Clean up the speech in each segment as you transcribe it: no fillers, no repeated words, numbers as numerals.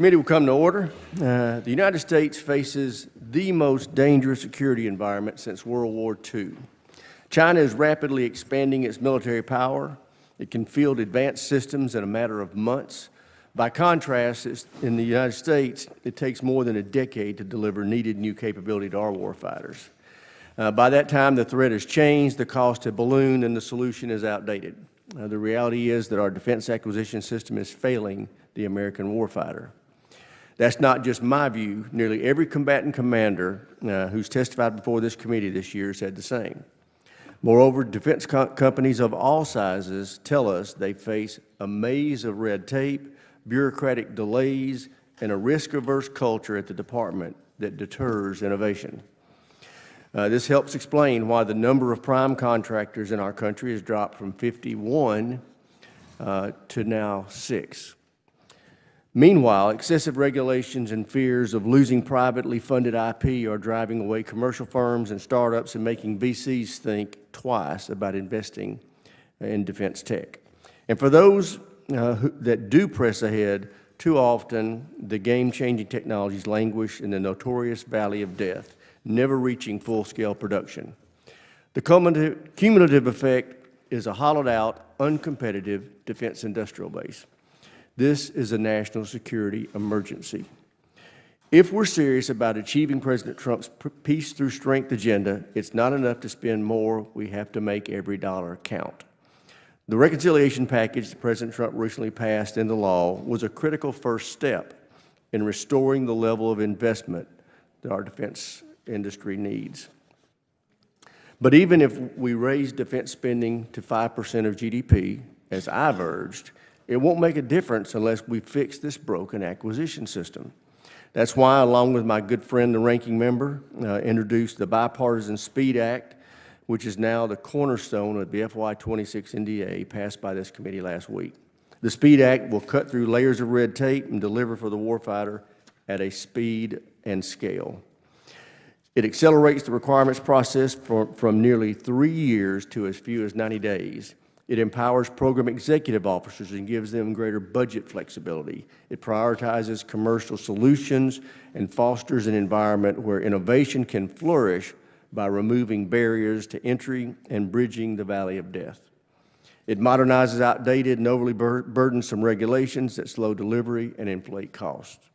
Committee will come to order. The United States faces the most dangerous security environment since World War II. China is rapidly expanding its military power. It can field advanced systems in a matter of months. By contrast, in the United States, it takes more than a decade to deliver needed new capability to our warfighters. By that time, the threat has changed, the cost has ballooned, and the solution is outdated. The reality is that our defense acquisition system is failing the American warfighter. That's not just my view. Nearly every combatant commander who's testified before this committee this year said the same. Moreover, defense companies of all sizes tell us they face a maze of red tape, bureaucratic delays, and a risk-averse culture at the department that deters innovation. This helps explain why the number of prime contractors in our country has dropped from 51 to now 6. Meanwhile, excessive regulations and fears of losing privately funded IP are driving away commercial firms and startups and making VCs think twice about investing in defense tech. And for those that do press ahead, too often the game-changing technologies languish in the notorious valley of death, never reaching full-scale production. The cumulative effect is a hollowed-out, uncompetitive defense industrial base. This is a national security emergency. If we're serious about achieving President Trump's peace through strength agenda, it's not enough to spend more. We have to make every dollar count. The reconciliation package that President Trump recently passed into law was a critical first step in restoring the level of investment that our defense industry needs. But even if we raise defense spending to 5% of GDP, as I've urged, it won't make a difference unless we fix this broken acquisition system. That's why, along with my good friend, the ranking member, introduced the Bipartisan SPEED Act, which is now the cornerstone of the FY26 NDA passed by this committee last week. The SPEED Act will cut through layers of red tape and deliver for the warfighter at a speed and scale. It accelerates the requirements process from nearly 3 years to as few as 90 days. It empowers program executive officers and gives them greater budget flexibility. It prioritizes commercial solutions and fosters an environment where innovation can flourish by removing barriers to entry and bridging the valley of death. It modernizes outdated and overly burdensome regulations that slow delivery and inflate costs.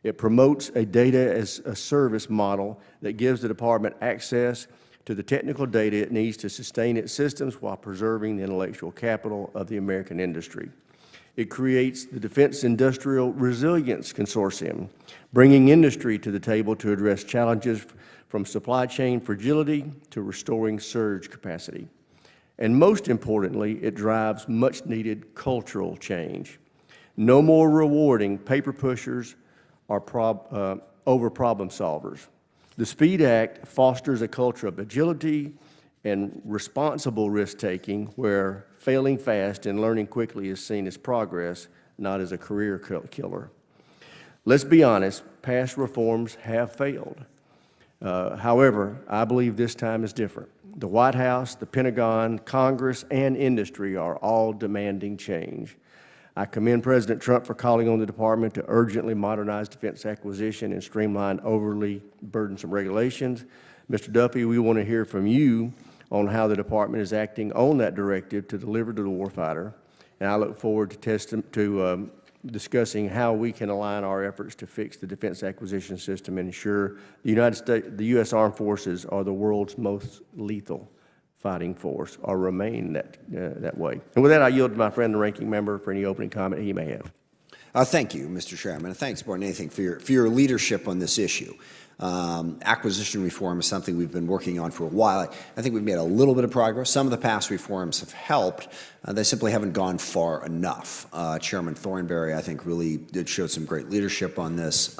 It promotes a data-as-a-service model that gives the department access to the technical data it needs to sustain its systems while preserving the intellectual capital of the American industry. It creates the Defense Industrial Resilience Consortium, bringing industry to the table to address challenges from supply chain fragility to restoring surge capacity. And most importantly, it drives much-needed cultural change. No more rewarding paper pushers or over problem solvers. The SPEED Act fosters a culture of agility and responsible risk-taking where failing fast and learning quickly is seen as progress, not as a career killer. Let's be honest, past reforms have failed. However, I believe this time is different. The White House, the Pentagon, Congress, and industry are all demanding change. I commend President Trump for calling on the department to urgently modernize defense acquisition and streamline overly burdensome regulations. Mr. Duffey, we want to hear from you on how the department is acting on that directive to deliver to the warfighter, and I look forward to discussing how we can align our efforts to fix the defense acquisition system and ensure the U.S. Armed Forces are the world's most lethal fighting force, or remain that way. And with that, I yield to my friend, the ranking member, for any opening comment he may have. Thank you, Mr. Chairman, and thanks more than anything for your leadership on this issue. Acquisition reform is something we've been working on for a while. I think we've made a little bit of progress. Some of the past reforms have helped. They simply haven't gone far enough. Chairman Thornberry, I think, really did show some great leadership on this.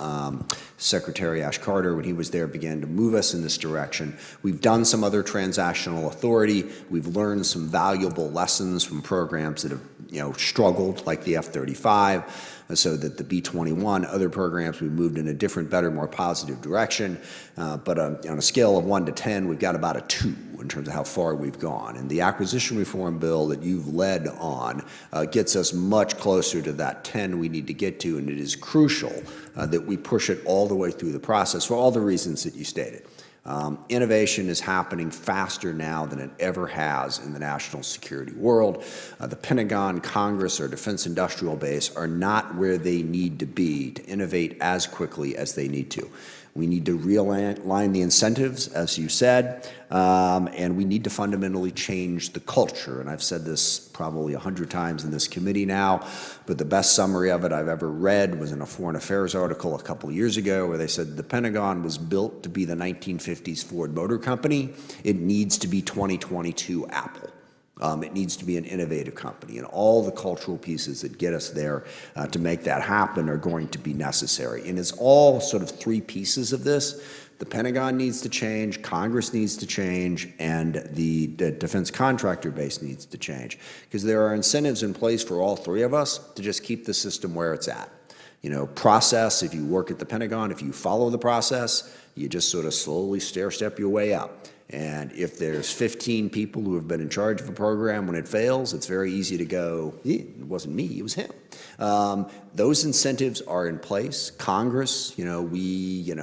Secretary Ash Carter, when he was there, began to move us in this direction. We've done some other transactional authority. We've learned some valuable lessons from programs that have struggled, like the F-35. so that the B-21, other programs, we moved in a different, better, more positive direction. But on a scale of 1 to 10, we've got about a 2 in terms of how far we've gone. And the acquisition reform bill that you've led on gets us much closer to that 10 we need to get to, and it is crucial that we push it all the way through the process for all the reasons that you stated. Innovation is happening faster now than it ever has in the national security world. The Pentagon, Congress, or Defense Industrial Base are not where they need to be to innovate as quickly as they need to. We need to realign the incentives, as you said, and we need to fundamentally change the culture. And I've said this probably 100 times in this committee now, but the best summary of it I've ever read was in a Foreign Affairs article a couple years ago where they said the Pentagon was built to be the 1950s Ford Motor Company. It needs to be 2022 Apple. It needs to be an innovative company, and all the cultural pieces that get us there to make that happen are going to be necessary. And it's all sort of 3 pieces of this. The Pentagon needs to change, Congress needs to change, and the defense contractor base needs to change, because there are incentives in place for all 3 of us to just keep the system where it's at. You know, process, if you work at the Pentagon, if you follow the process, you just sort of slowly stair-step your way up. And if there's 15 people who have been in charge of a program when it fails, it's very easy to go, it wasn't me, it was him. Those incentives are in place. Congress, we,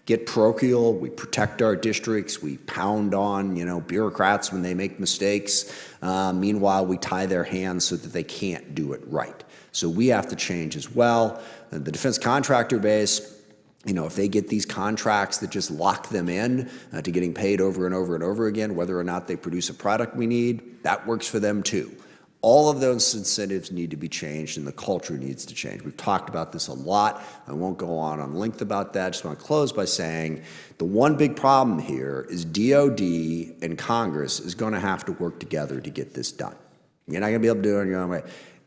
get parochial, we protect our districts, we pound on, bureaucrats when they make mistakes. Meanwhile, we tie their hands so that they can't do it right. So we have to change as well. The defense contractor base, if they get these contracts that just lock them in to getting paid over and over and over again, whether or not they produce a product we need, that works for them too. All of those incentives need to be changed, and the culture needs to change. We've talked about this a lot. I won't go on length about that. I just want to close by saying the one big problem here is DOD and Congress is going to have to work together to get this done. You're not going to be able to do it on your own way.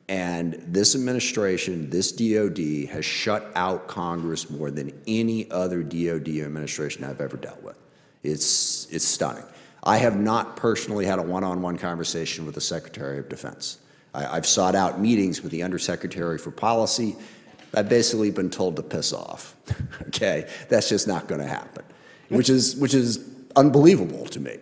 And this administration, this DOD, has shut out Congress more than any other DOD administration I've ever dealt with. It's stunning. I have not personally had a one-on-one conversation with the Secretary of Defense. I've sought out meetings with the Undersecretary for Policy. I've basically been told to piss off. Okay, that's just not going to happen, which is unbelievable to me.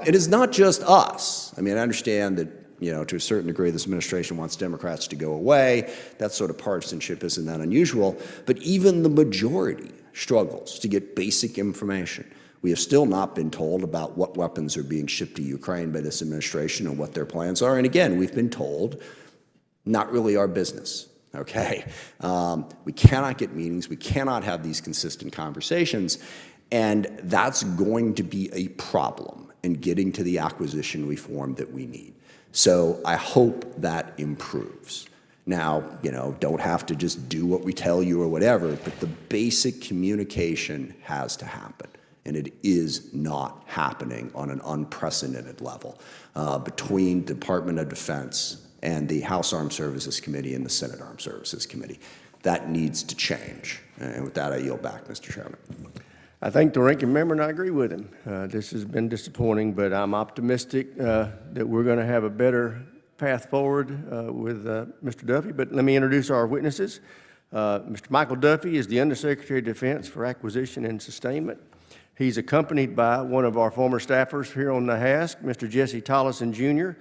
It is not just us. I mean, I understand that, to a certain degree, this administration wants Democrats to go away. That sort of partisanship isn't that unusual. But even the majority struggles to get basic information. We have still not been told about what weapons are being shipped to Ukraine by this administration and what their plans are. And again, we've been told, not really our business. Okay? We cannot get meetings. We cannot have these consistent conversations. And that's going to be a problem in getting to the acquisition reform that we need. So I hope that improves. Now, don't have to just do what we tell you or whatever, but the basic communication has to happen. And it is not happening on an unprecedented level between the Department of Defense and the House Armed Services Committee and the Senate Armed Services Committee. That needs to change. And with that, I yield back, Mr. Chairman. I thank the ranking member, and I agree with him. This has been disappointing, but I'm optimistic that we're going to have a better path forward with Mr. Duffey. But let me introduce our witnesses. Mr. Michael Duffey is the Undersecretary of Defense for Acquisition and Sustainment. He's accompanied by one of our former staffers here on the HASC, Mr. Jesse Tolleson, Jr.,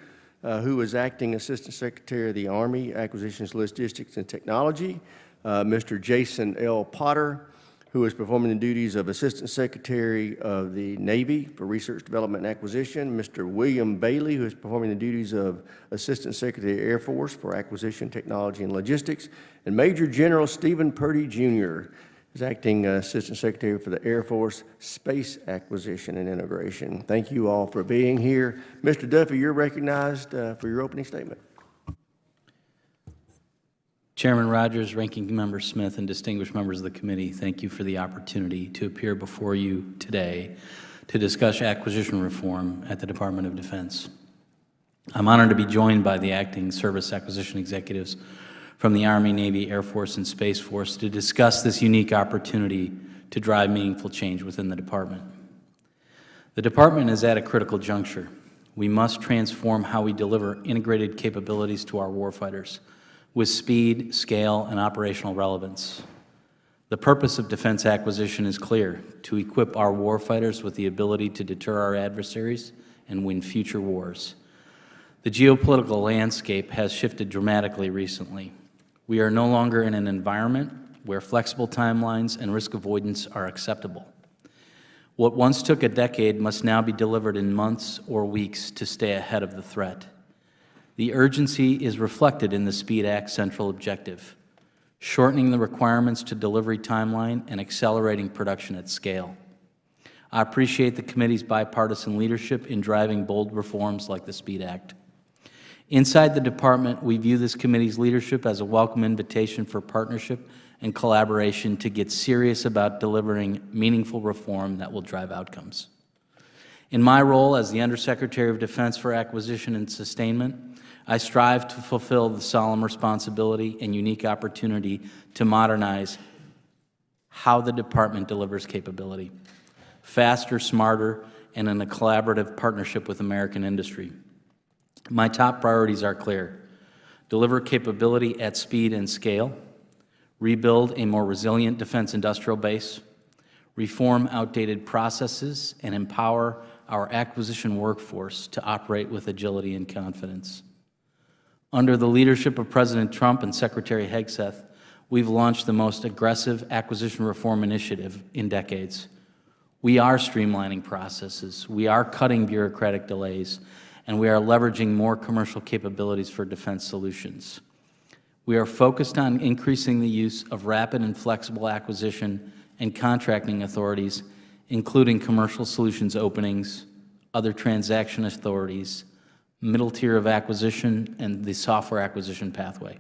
who is Acting Assistant Secretary of the Army, Acquisitions, Logistics, and Technology, Mr. Jason L. Potter, who is performing the duties of Assistant Secretary of the Navy for Research, Development, and Acquisition, Mr. William Bailey, who is performing the duties of Assistant Secretary of the Air Force for Acquisition, Technology, and Logistics, and Major General Stephen Purdy, Jr., is Acting Assistant Secretary for the Air Force Space Acquisition and Integration. Thank you all for being here. Mr. Duffey, you're recognized for your opening statement. Chairman Rogers, Ranking Member Smith, and distinguished members of the committee, thank you for the opportunity to appear before you today to discuss acquisition reform at the Department of Defense. I'm honored to be joined by the acting service acquisition executives from the Army, Navy, Air Force, and Space Force to discuss this unique opportunity to drive meaningful change within the department. The department is at a critical juncture. We must transform how we deliver integrated capabilities to our warfighters. with speed, scale, and operational relevance. The purpose of defense acquisition is clear: to equip our warfighters with the ability to deter our adversaries and win future wars. The geopolitical landscape has shifted dramatically recently. We are no longer in an environment where flexible timelines and risk avoidance are acceptable. What once took a decade must now be delivered in months or weeks to stay ahead of the threat. The urgency is reflected in the SPEED Act's central objective: shortening the requirements to delivery timeline and accelerating production at scale. I appreciate the committee's bipartisan leadership in driving bold reforms like the SPEED Act. Inside the department, we view this committee's leadership as a welcome invitation for partnership and collaboration to get serious about delivering meaningful reform that will drive outcomes. In my role as the Undersecretary of Defense for Acquisition and Sustainment, I strive to fulfill the solemn responsibility and unique opportunity to modernize how the department delivers capability, faster, smarter, and in a collaborative partnership with American industry. My top priorities are clear: deliver capability at speed and scale, rebuild a more resilient defense industrial base, reform outdated processes, and empower our acquisition workforce to operate with agility and confidence. Under the leadership of President Trump and Secretary Hegseth, we've launched the most aggressive acquisition reform initiative in decades. We are streamlining processes, we are cutting bureaucratic delays, and we are leveraging more commercial capabilities for defense solutions. We are focused on increasing the use of rapid and flexible acquisition and contracting authorities, including commercial solutions openings, other transaction authorities, middle tier of acquisition, and the software acquisition pathway.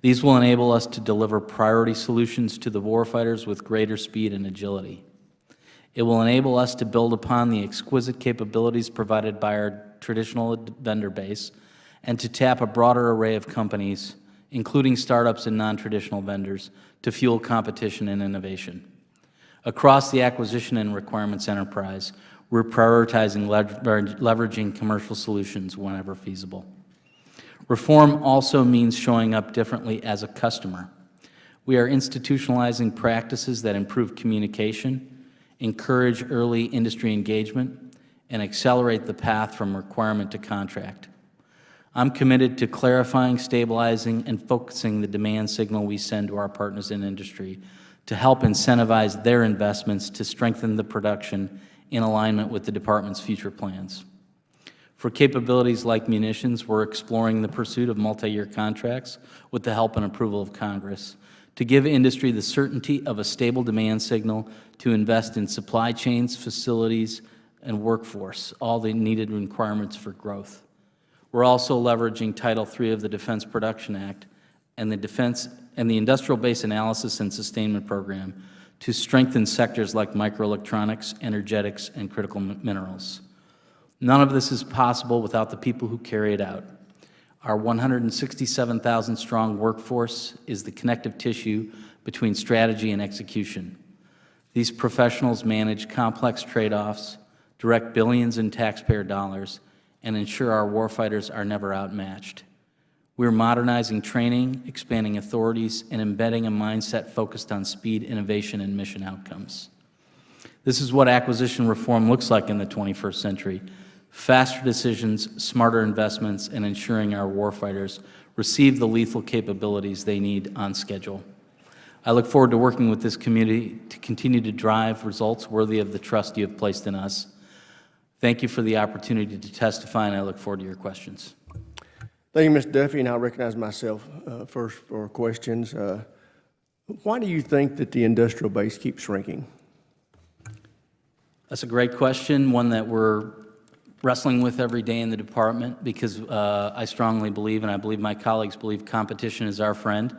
These will enable us to deliver priority solutions to the warfighters with greater speed and agility. It will enable us to build upon the exquisite capabilities provided by our traditional vendor base and to tap a broader array of companies, including startups and non-traditional vendors, to fuel competition and innovation. Across the acquisition and requirements enterprise, we're prioritizing leveraging commercial solutions whenever feasible. Reform also means showing up differently as a customer. We are institutionalizing practices that improve communication, encourage early industry engagement, and accelerate the path from requirement to contract. I'm committed to clarifying, stabilizing, and focusing the demand signal we send to our partners in industry to help incentivize their investments to strengthen the production in alignment with the department's future plans. For capabilities like munitions, we're exploring the pursuit of multi-year contracts with the help and approval of Congress to give industry the certainty of a stable demand signal to invest in supply chains, facilities, and workforce, all the needed requirements for growth. We're also leveraging Title III of the Defense Production Act and the Industrial Base Analysis and Sustainment Program to strengthen sectors like microelectronics, energetics, and critical minerals. None of this is possible without the people who carry it out. Our 167,000-strong workforce is the connective tissue between strategy and execution. These professionals manage complex trade-offs, direct billions in taxpayer dollars, and ensure our warfighters are never outmatched. We're modernizing training, expanding authorities, and embedding a mindset focused on speed, innovation, and mission outcomes. This is what acquisition reform looks like in the 21st century: faster decisions, smarter investments, and ensuring our warfighters receive the lethal capabilities they need on schedule. I look forward to working with this community to continue to drive results worthy of the trust you have placed in us. Thank you for the opportunity to testify, and I look forward to your questions. Thank you, Mr. Duffey, and I'll recognize myself first for questions. Why do you think that the industrial base keeps shrinking? That's a great question, one that we're wrestling with every day in the department, because I strongly believe, and I believe my colleagues believe, competition is our friend.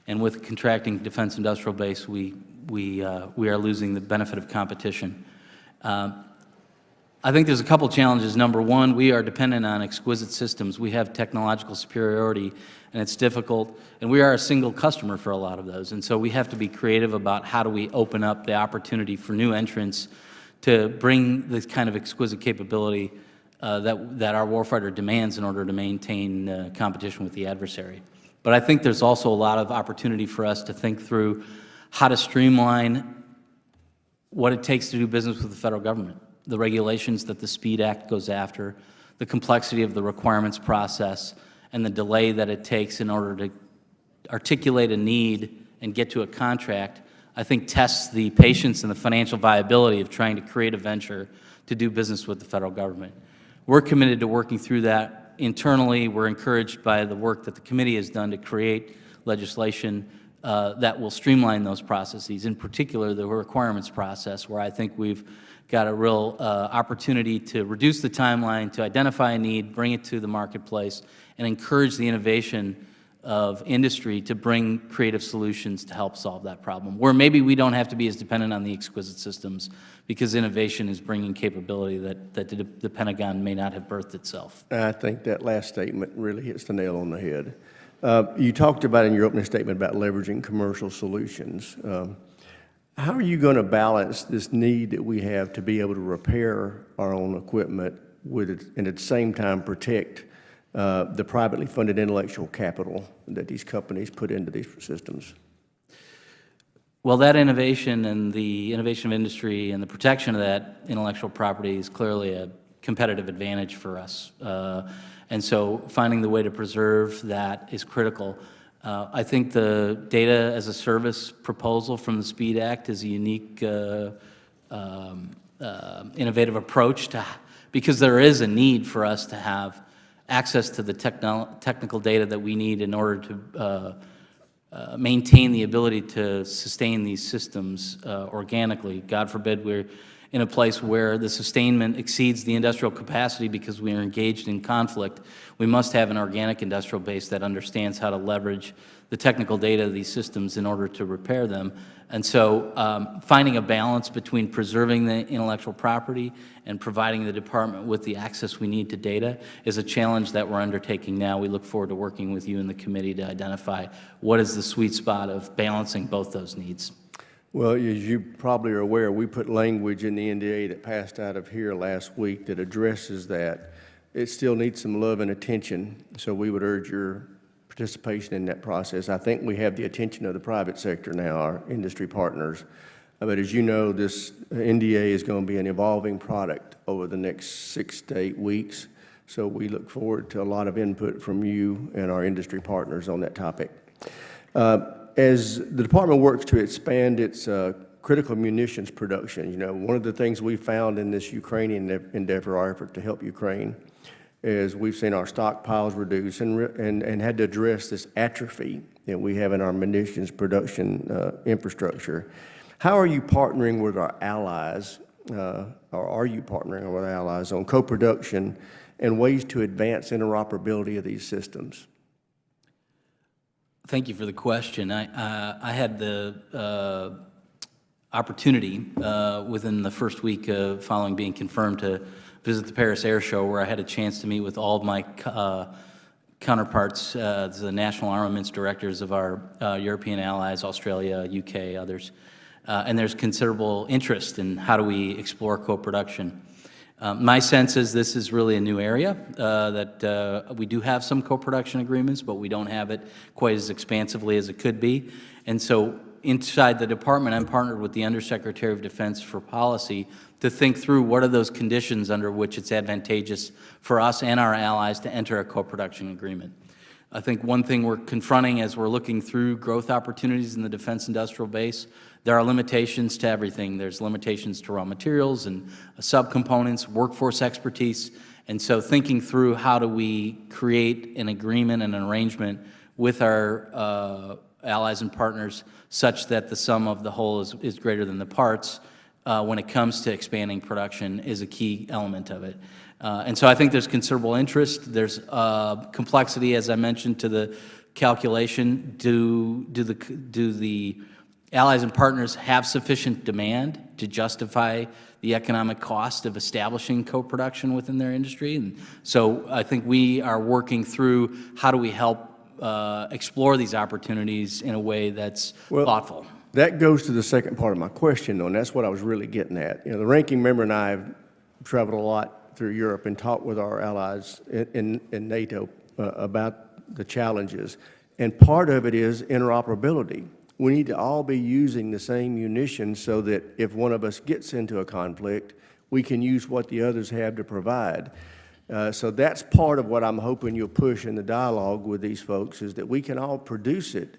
And with contracting defense industrial base, we are losing the benefit of competition. I think there's a couple challenges. Number one, we are dependent on exquisite systems. We have technological superiority, and it's difficult, and we are a single customer for a lot of those. And so we have to be creative about how do we open up the opportunity for new entrants to bring this kind of exquisite capability that our warfighter demands in order to maintain competition with the adversary. But I think there's also a lot of opportunity for us to think through how to streamline what it takes to do business with the federal government, the regulations that the SPEED Act goes after, the complexity of the requirements process, and the delay that it takes in order to articulate a need and get to a contract, I think tests the patience and the financial viability of trying to create a venture to do business with the federal government. We're committed to working through that internally. We're encouraged by the work that the committee has done to create legislation that will streamline those processes, in particular the requirements process, where I think we've got a real opportunity to reduce the timeline, to identify a need, bring it to the marketplace, and encourage the innovation of industry to bring creative solutions to help solve that problem, where maybe we don't have to be as dependent on the exquisite systems because innovation is bringing capability that the Pentagon may not have birthed itself. I think that last statement really hits the nail on the head. You talked about in your opening statement about leveraging commercial solutions. How are you going to balance this need that we have to be able to repair our own equipment with it, and at the same time protect the privately funded intellectual capital that these companies put into these systems? Well, that innovation and the innovation of industry and the protection of that intellectual property is clearly a competitive advantage for us. And so finding the way to preserve that is critical. I think the data as a service proposal from the SPEED Act is a unique, innovative approach because there is a need for us to have access to the technical data that we need in order to maintain the ability to sustain these systems organically. God forbid we're in a place where the sustainment exceeds the industrial capacity because we are engaged in conflict. We must have an organic industrial base that understands how to leverage the technical data of these systems in order to repair them. And so finding a balance between preserving the intellectual property and providing the department with the access we need to data is a challenge that we're undertaking now. We look forward to working with you and the committee to identify what is the sweet spot of balancing both those needs. Well, as you probably are aware, we put language in the NDA that passed out of here last week that addresses that. It still needs some love and attention, so we would urge your participation in that process. I think we have the attention of the private sector now, our industry partners. But as you know, this NDA is going to be an evolving product over the next 6 to 8 weeks. So we look forward to a lot of input from you and our industry partners on that topic. As the department works to expand its critical munitions production, you know, one of the things we found in this Ukrainian endeavor, our effort to help Ukraine, is we've seen our stockpiles reduce and had to address this atrophy that we have in our munitions production infrastructure. How are you partnering with our allies, or are you partnering with our allies on co-production and ways to advance interoperability of these systems? Thank you for the question. I had the opportunity within the first week following being confirmed to visit the Paris Air Show, where I had a chance to meet with all of my counterparts, the national armaments directors of our European allies, Australia, UK, others. And there's considerable interest in how do we explore co-production. My sense is this is really a new area, that we do have some co-production agreements, but we don't have it quite as expansively as it could be. And so inside the department, I'm partnered with the Undersecretary of Defense for Policy to think through what are those conditions under which it's advantageous for us and our allies to enter a co-production agreement. I think one thing we're confronting as we're looking through growth opportunities in the defense industrial base, there are limitations to everything. There's limitations to raw materials and subcomponents, workforce expertise. And so thinking through how do we create an agreement and an arrangement with our allies and partners such that the sum of the whole is greater than the parts when it comes to expanding production is a key element of it. And so I think there's considerable interest. There's complexity, as I mentioned, to the calculation. Do the allies and partners have sufficient demand to justify the economic cost of establishing co-production within their industry? And so I think we are working through how do we help explore these opportunities in a way that's thoughtful. That goes to the second part of my question, though, and that's what I was really getting at. You know, the ranking member and I have traveled a lot through Europe and talked with our allies in NATO about the challenges. And part of it is interoperability. We need to all be using the same munitions so that if one of us gets into a conflict, we can use what the others have to provide. So that's part of what I'm hoping you'll push in the dialogue with these folks, is that we can all produce it.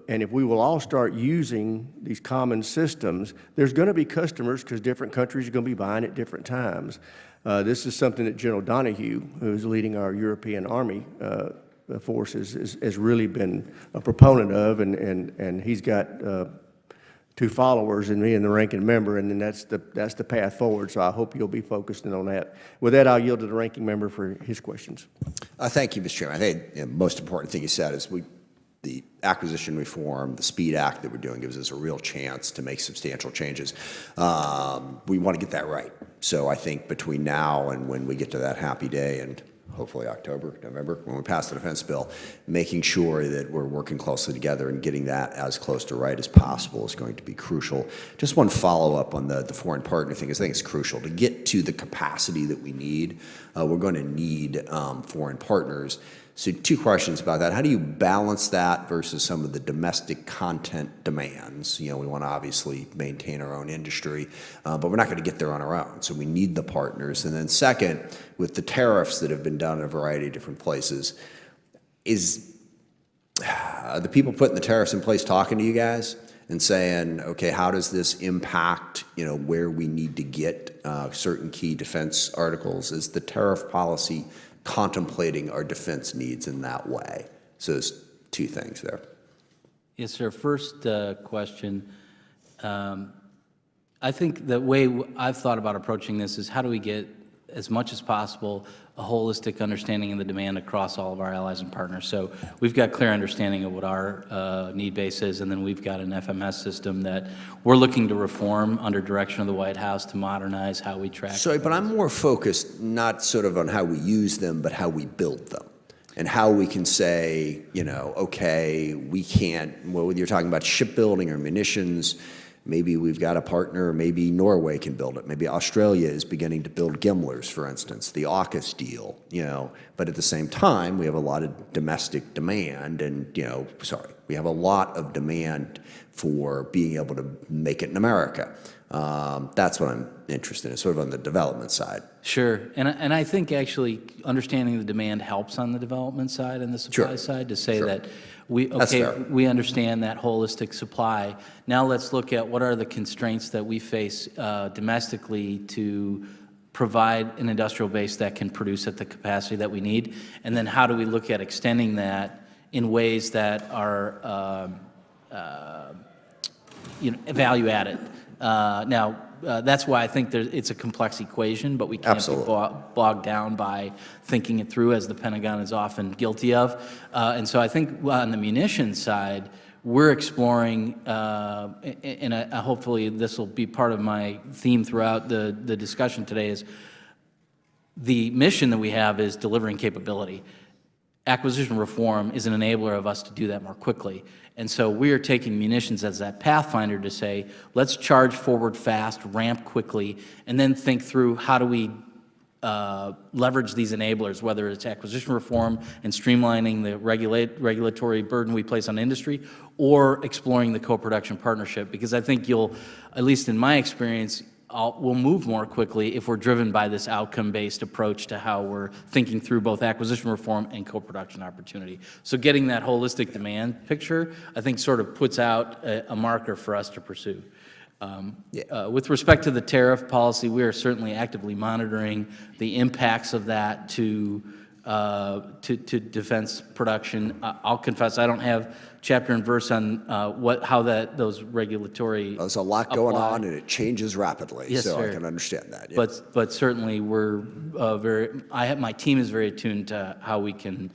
And if we will all start using these common systems, there's going to be customers, because different countries are going to be buying at different times. This is something that General Donahue, who's leading our European Army forces, has really been a proponent of, and he's got two followers, and me and the ranking member, and then that's the path forward. So I hope you'll be focused in on that. With that, I'll yield to the ranking member for his questions. Thank you, Mr. Chairman. I think the most important thing you said is the acquisition reform, the SPEED Act that we're doing gives us a real chance to make substantial changes. We want to get that right. So I think between now and when we get to that happy day, and hopefully October, November, when we pass the defense bill, making sure that we're working closely together and getting that as close to right as possible is going to be crucial. Just one follow-up on the foreign partner thing, I think it's crucial. To get to the capacity that we need, we're going to need foreign partners. So two questions about that. How do you balance that versus some of the domestic content demands? You know, we want to obviously maintain our own industry, but we're not going to get there on our own. So we need the partners. And then second, with the tariffs that have been done in a variety of different places, is the people putting the tariffs in place talking to you guys and saying, okay, how does this impact, you know, where we need to get certain key defense articles? Is the tariff policy contemplating our defense needs in that way? So there's two things there. Yes, sir. First question. I think the way I've thought about approaching this is how do we get, as much as possible, a holistic understanding of the demand across all of our allies and partners. So we've got clear understanding of what our need base is, and then we've got an FMS system that we're looking to reform under direction of the White House to modernize how we track. Sorry, but I'm more focused not sort of on how we use them, but how we build them. And how we can say, you know, okay, we can't, well, whether you're talking about shipbuilding or munitions, maybe we've got a partner, maybe Norway can build it. Maybe Australia is beginning to build Gimlers, for instance, the AUKUS deal, you know. But at the same time, we have a lot of domestic demand and, you know, we have a lot of demand for being able to make it in America. That's what I'm interested in, sort of on the development side. Sure. And I think actually understanding the demand helps on the development side and the supply side to say that we understand that holistic supply. Now let's look at what are the constraints that we face domestically to provide an industrial base that can produce at the capacity that we need, and then how do we look at extending that in ways that are value added. That's why I think it's a complex equation, but we can't be bogged down by thinking it through, as the Pentagon is often guilty of. And so I think on the munitions side, we're exploring, and hopefully this will be part of my theme throughout the discussion today, is the mission that we have is delivering capability. Acquisition reform is an enabler of us to do that more quickly. And so we are taking munitions as that pathfinder to say, let's charge forward fast, ramp quickly, and then think through how do we leverage these enablers, whether it's acquisition reform and streamlining the regulatory burden we place on industry, or exploring the co-production partnership. Because I think you'll, at least in my experience, we'll move more quickly if we're driven by this outcome-based approach to how we're thinking through both acquisition reform and co-production opportunity. So getting that holistic demand picture, I think, sort of puts out a marker for us to pursue. With respect to the tariff policy, we are certainly actively monitoring the impacts of that to defense production. I'll confess I don't have chapter and verse on how those regulatory There's a lot going on, and it changes rapidly. Yes, so sir. I can understand that. Yeah. But certainly we're my team is very attuned to how we can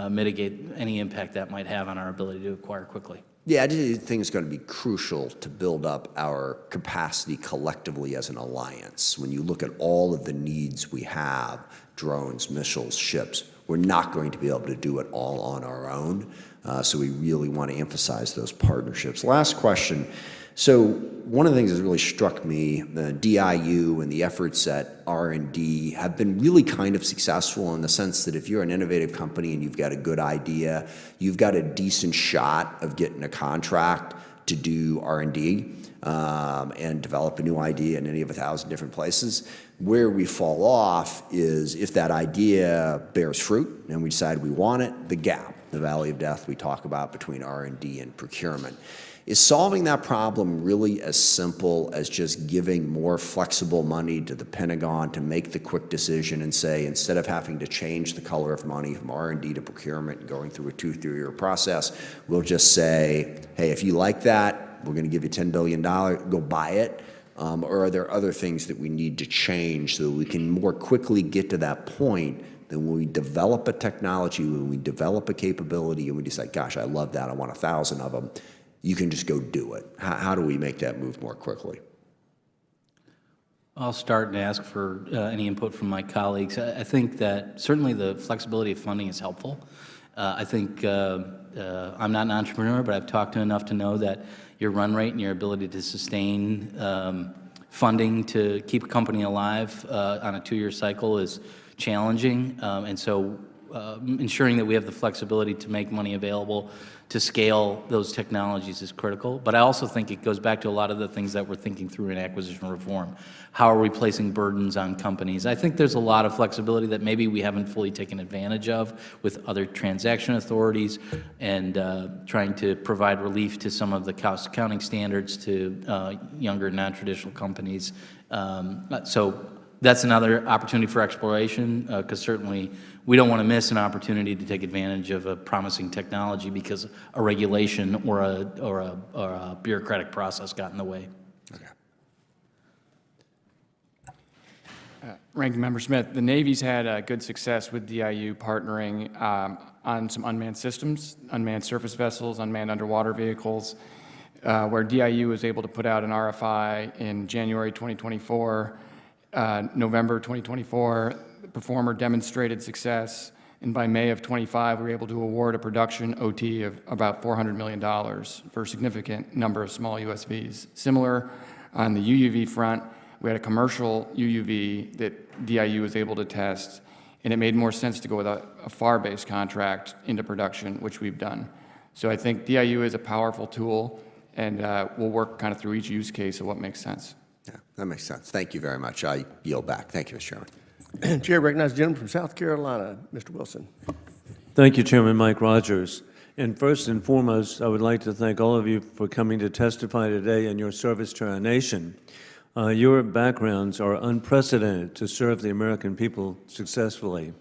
mitigate any impact that might have on our ability to acquire quickly. Yeah, I just think it's going to be crucial to build up our capacity collectively as an alliance. When you look at all of the needs we have, drones, missiles, ships, We're not going to be able to do it all on our own, so we really want to emphasize those partnerships. Last question. So one of the things that really struck me, the DIU and the efforts at R&D have been really kind of successful in the sense that if you're an innovative company and you've got a good idea, you've got a decent shot of getting a contract to do R&D and develop a new idea in any of 1,000 different places. Where we fall off is if that idea bears fruit and we decide we want it, the gap, the valley of death we talk about between R&D and procurement. Is solving that problem really as simple as just giving more flexible money to the Pentagon to make the quick decision and say, instead of having to change the color of money from R&D to procurement and going through a 2-3-year process, we'll just say, hey, if you like that, we're going to give you $10 billion, go buy it? Or are there other things that we need to change so that we can more quickly get to that point than when we develop a technology, when we develop a capability, and we decide, gosh, I love that, I want 1,000 of them, you can just go do it. How do we make that move more quickly? I'll start and ask for any input from my colleagues. I think that certainly the flexibility of funding is helpful. I think I'm not an entrepreneur, but I've talked to enough to know that your run rate and your ability to sustain funding to keep a company alive on a 2-year cycle is challenging. And so ensuring that we have the flexibility to make money available to scale those technologies is critical. But I also think it goes back to a lot of the things that we're thinking through in acquisition reform. How are we placing burdens on companies? I think there's a lot of flexibility that maybe we haven't fully taken advantage of with other transaction authorities and trying to provide relief to some of the cost accounting standards to younger non-traditional companies. So that's another opportunity for exploration, because certainly we don't want to miss an opportunity to take advantage of a promising technology because a regulation or a bureaucratic process got in the way. Okay. Ranking Member Smith, the Navy's had good success with DIU partnering on some unmanned systems, unmanned surface vessels, unmanned underwater vehicles, where DIU was able to put out an RFI in January 2024. November 2024, the performer demonstrated success, and by May of 25, we were able to award a production OT of about $400 million for a significant number of small USVs. Similar on the UUV front, we had a commercial UUV that DIU was able to test, and it made more sense to go with a FAR-based contract into production, which we've done. So I think DIU is a powerful tool, and we'll work kind of through each use case of what makes sense. Yeah, that makes sense. Thank you very much. I yield back. Thank you, Mr. Chairman. Chair recognizes the gentleman from South Carolina, Mr. Wilson. Thank you, Chairman Mike Rogers. And first and foremost, I would like to thank all of you for coming to testify today in your service to our nation. Your backgrounds are unprecedented to serve the American people successfully.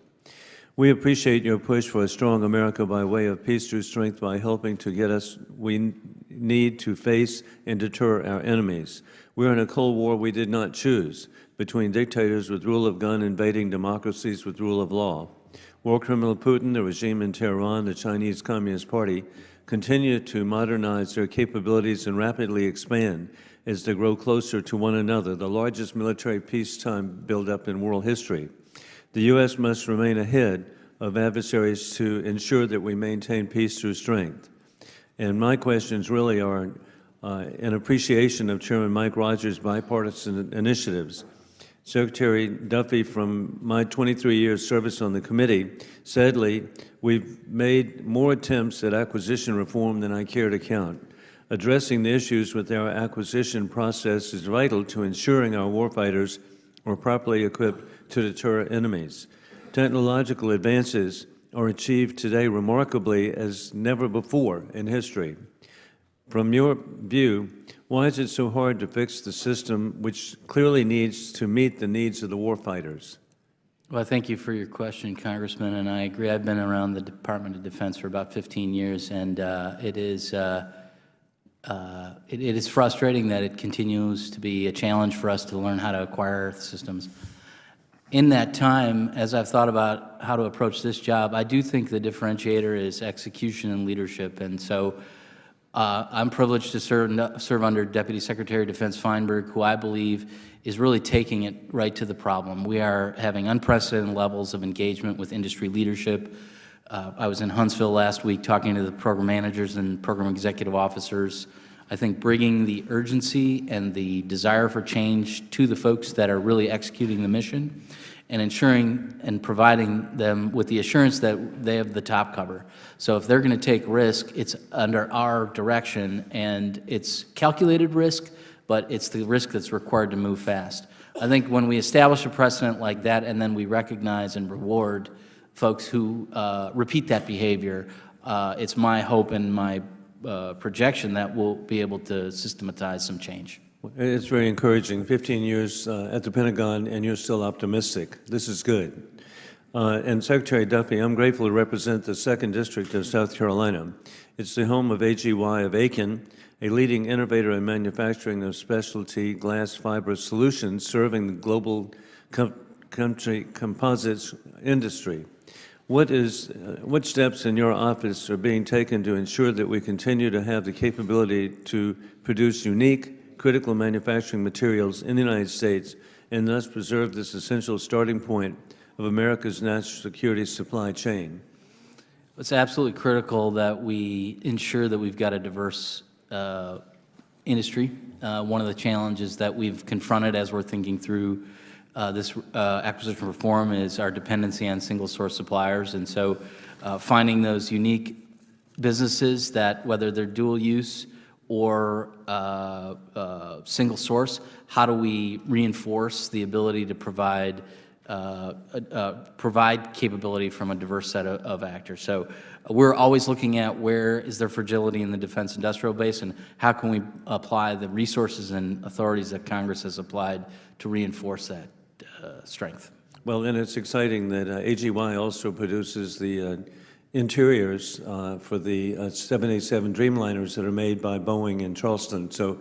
We appreciate your push for a strong America by way of peace through strength by helping to get us we need to face and deter our enemies. We're in a Cold War we did not choose, between dictators with rule of gun invading democracies with rule of law. War criminal Putin, the regime in Tehran, the Chinese Communist Party, continue to modernize their capabilities and rapidly expand as they grow closer to one another, the largest military peacetime buildup in world history. The U.S. must remain ahead of adversaries to ensure that we maintain peace through strength. And my questions really are in appreciation of Chairman Mike Rogers' bipartisan initiatives. Secretary Duffey, from my 23 years service on the committee, sadly, we've made more attempts at acquisition reform than I care to count. Addressing the issues with our acquisition process is vital to ensuring our warfighters are properly equipped to deter enemies. Technological advances are achieved today remarkably as never before in history. From your view, why is it so hard to fix the system which clearly needs to meet the needs of the warfighters? Well, thank you for your question, Congressman, and I agree. I've been around the Department of Defense for about 15 years, and it is frustrating that it continues to be a challenge for us to learn how to acquire systems. In that time, as I've thought about how to approach this job, I do think the differentiator is execution and leadership, and so I'm privileged to serve under Deputy Secretary of Defense Feinberg, who I believe is really taking it right to the problem. We are having unprecedented levels of engagement with industry leadership. I was in Huntsville last week talking to the program managers and program executive officers. I think bringing the urgency and the desire for change to the folks that are really executing the mission and ensuring and providing them with the assurance that they have the top cover. So if they're going to take risk, it's under our direction, and it's calculated risk, but it's the risk that's required to move fast. I think when we establish a precedent like that and then we recognize and reward folks who repeat that behavior, it's my hope and my projection that we'll be able to systematize some change. It's very encouraging. 15 years at the Pentagon, and you're still optimistic. This is good. And Secretary Duffey, I'm grateful to represent the 2nd District of South Carolina. It's the home of AGY of Aiken, a leading innovator in manufacturing of specialty glass fiber solutions serving the global country composites industry. What steps in your office are being taken to ensure that we continue to have the capability to produce unique, critical manufacturing materials in the United States and thus preserve this essential starting point of America's national security supply chain? It's absolutely critical that we ensure that we've got a diverse industry. One of the challenges that we've confronted as we're thinking through this acquisition reform is our dependency on single-source suppliers, and so finding those unique businesses that, whether they're dual use or single source, how do we reinforce the ability to provide capability from a diverse set of actors? So we're always looking at where is there fragility in the defense industrial base, and how can we apply the resources and authorities that Congress has applied to reinforce that strength. Well, and it's exciting that AGY also produces the interiors for the 787 Dreamliners that are made by Boeing in Charleston. So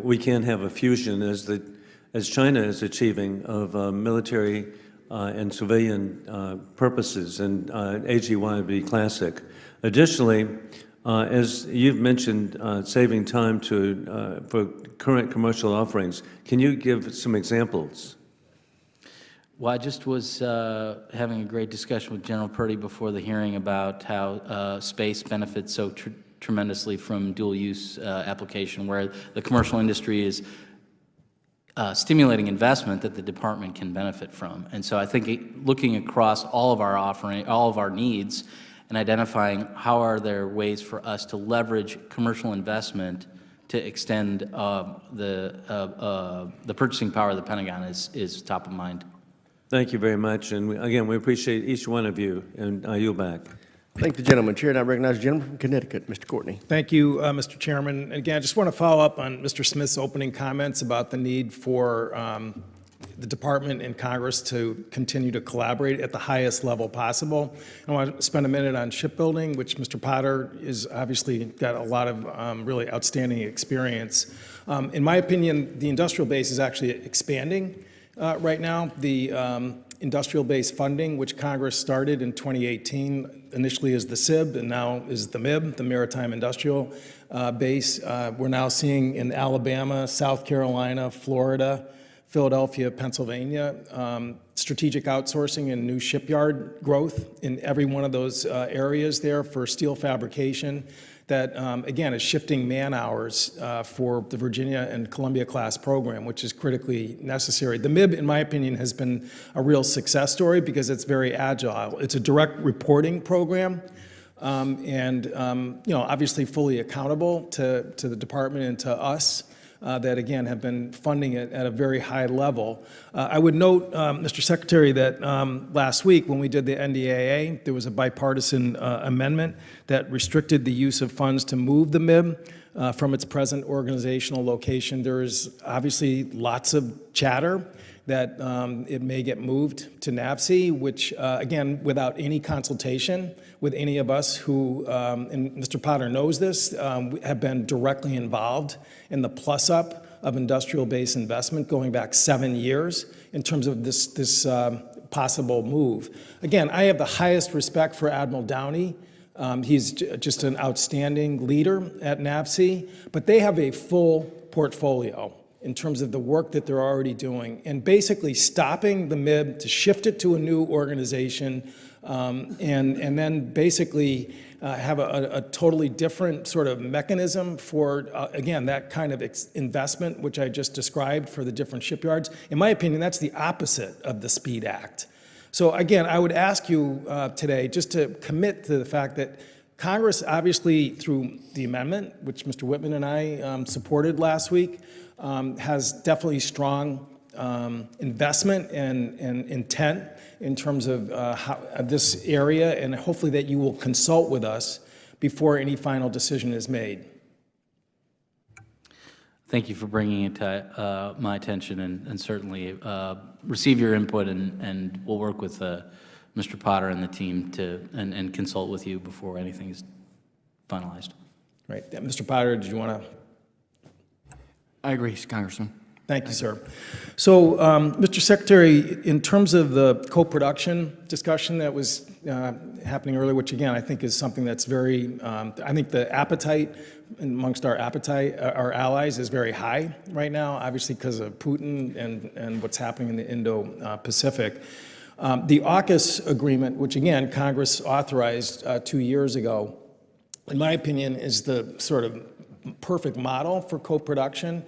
we can have a fusion as China is achieving of military and civilian purposes, and AGY would be classic. Additionally, as you've mentioned, saving time for current commercial offerings, can you give some examples? Well, I just was having a great discussion with General Purdy before the hearing about how space benefits so tremendously from dual-use application, where the commercial industry is stimulating investment that the department can benefit from. And so I think looking across all of our all of our needs, and identifying how are there ways for us to leverage commercial investment to extend the purchasing power of the Pentagon is top of mind. Thank you very much. And again, we appreciate each one of you, and I yield back. Thank the gentleman. Chair, and I recognize the gentleman from Connecticut, Mr. Courtney. Thank you, Mr. Chairman. And again, I just want to follow up on Mr. Smith's opening comments about the need for the department and Congress to continue to collaborate at the highest level possible. I want to spend a minute on shipbuilding, which Mr. Potter is obviously got a lot of really outstanding experience. In my opinion, the industrial base is actually expanding right now. The industrial base funding, which Congress started in 2018, initially as the SIB and now is the MIB, the Maritime Industrial Base. We're now seeing in Alabama, South Carolina, Florida, Philadelphia, Pennsylvania, strategic outsourcing and new shipyard growth in every one of those areas there for steel fabrication that, again, is shifting man hours for the Virginia and Columbia class program, which is critically necessary. The MIB, in my opinion, has been a real success story because it's very agile. It's a direct reporting program and, obviously fully accountable to the department and to us. That, again, have been funding it at a very high level. I would note, Mr. Secretary, that last week when we did the NDAA, there was a bipartisan amendment that restricted the use of funds to move the MIB from its present organizational location. There is obviously lots of chatter that it may get moved to NAVSE, which, again, without any consultation with any of us who, and Mr. Potter knows this, have been directly involved in the plus-up of industrial base investment going back 7 years in terms of this possible move. Again, I have the highest respect for Admiral Downey He's just an outstanding leader at NAVSEA, but they have a full portfolio in terms of the work that they're already doing, and basically stopping the MIB to shift it to a new organization, and then basically have a totally different sort of mechanism for, again, that kind of investment, which I just described for the different shipyards. In my opinion, that's the opposite of the SPEED Act. So again, I would ask you today just to commit to the fact that Congress, obviously through the amendment, which Mr. Whitman and I supported last week, has definitely strong investment and intent in terms of this area, and hopefully that you will consult with us before any final decision is made. Thank you for bringing it to my attention, and certainly receive your input, and we'll work with Mr. Potter and the team and consult with you before anything is finalized. Right. Mr. Potter, did you want to? I agree, Congressman. Thank you, sir. So, Mr. Secretary, in terms of the co-production discussion that was happening earlier, which again I think is something that's very, I think the appetite amongst our allies is very high right now, obviously because of Putin and what's happening in the Indo-Pacific. The AUKUS agreement, which again Congress authorized 2 years ago, in my opinion, is the sort of perfect model for co-production.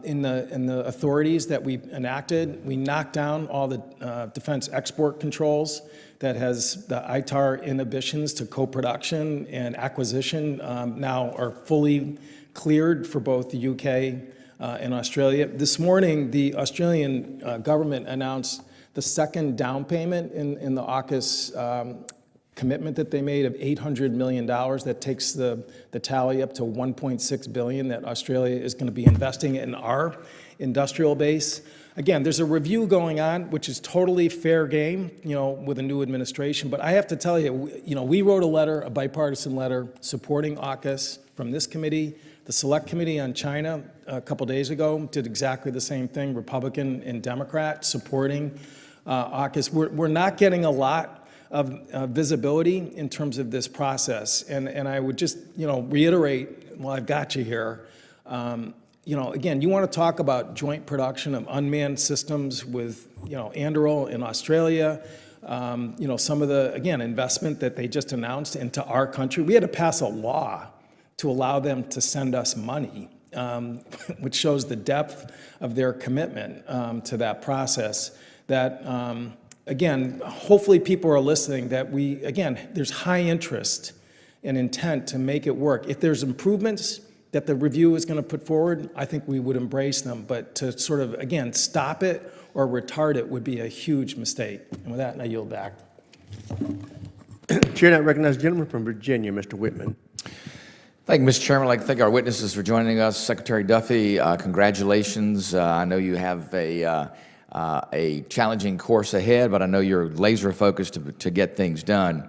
In the authorities that we enacted, we knocked down all the defense export controls that has the ITAR inhibitions to co-production and acquisition now are fully cleared for both the UK and Australia. This morning, the Australian government announced the second down payment in the AUKUS commitment that they made of $800 million. That takes the tally up to $1.6 billion that Australia is going to be investing in our industrial base. Again, there's a review going on, which is totally fair game, with a new administration. But I have to tell you, we wrote a letter, a bipartisan letter, supporting AUKUS from this committee. The Select Committee on China a couple days ago did exactly the same thing, Republican and Democrat supporting AUKUS. We're not getting a lot of visibility in terms of this process. And I would just, reiterate, well, I've got you here. Again, you want to talk about joint production of unmanned systems with, Anduril in Australia, some of the, again, investment that they just announced into our country. We had to pass a law to allow them to send us money, which shows the depth of their commitment to that process. That, again, hopefully people are listening that there's high interest and intent to make it work. If there's improvements that the review is going to put forward, I think we would embrace them. But to sort of, again, stop it or retard it would be a huge mistake. And with that, I yield back. Chair now recognizes the gentleman from Virginia, Mr. Whitman. Thank you, Mr. Chairman. I'd like to thank our witnesses for joining us. Secretary Duffey, congratulations. I know you have a challenging course ahead, but I know you're laser focused to get things done.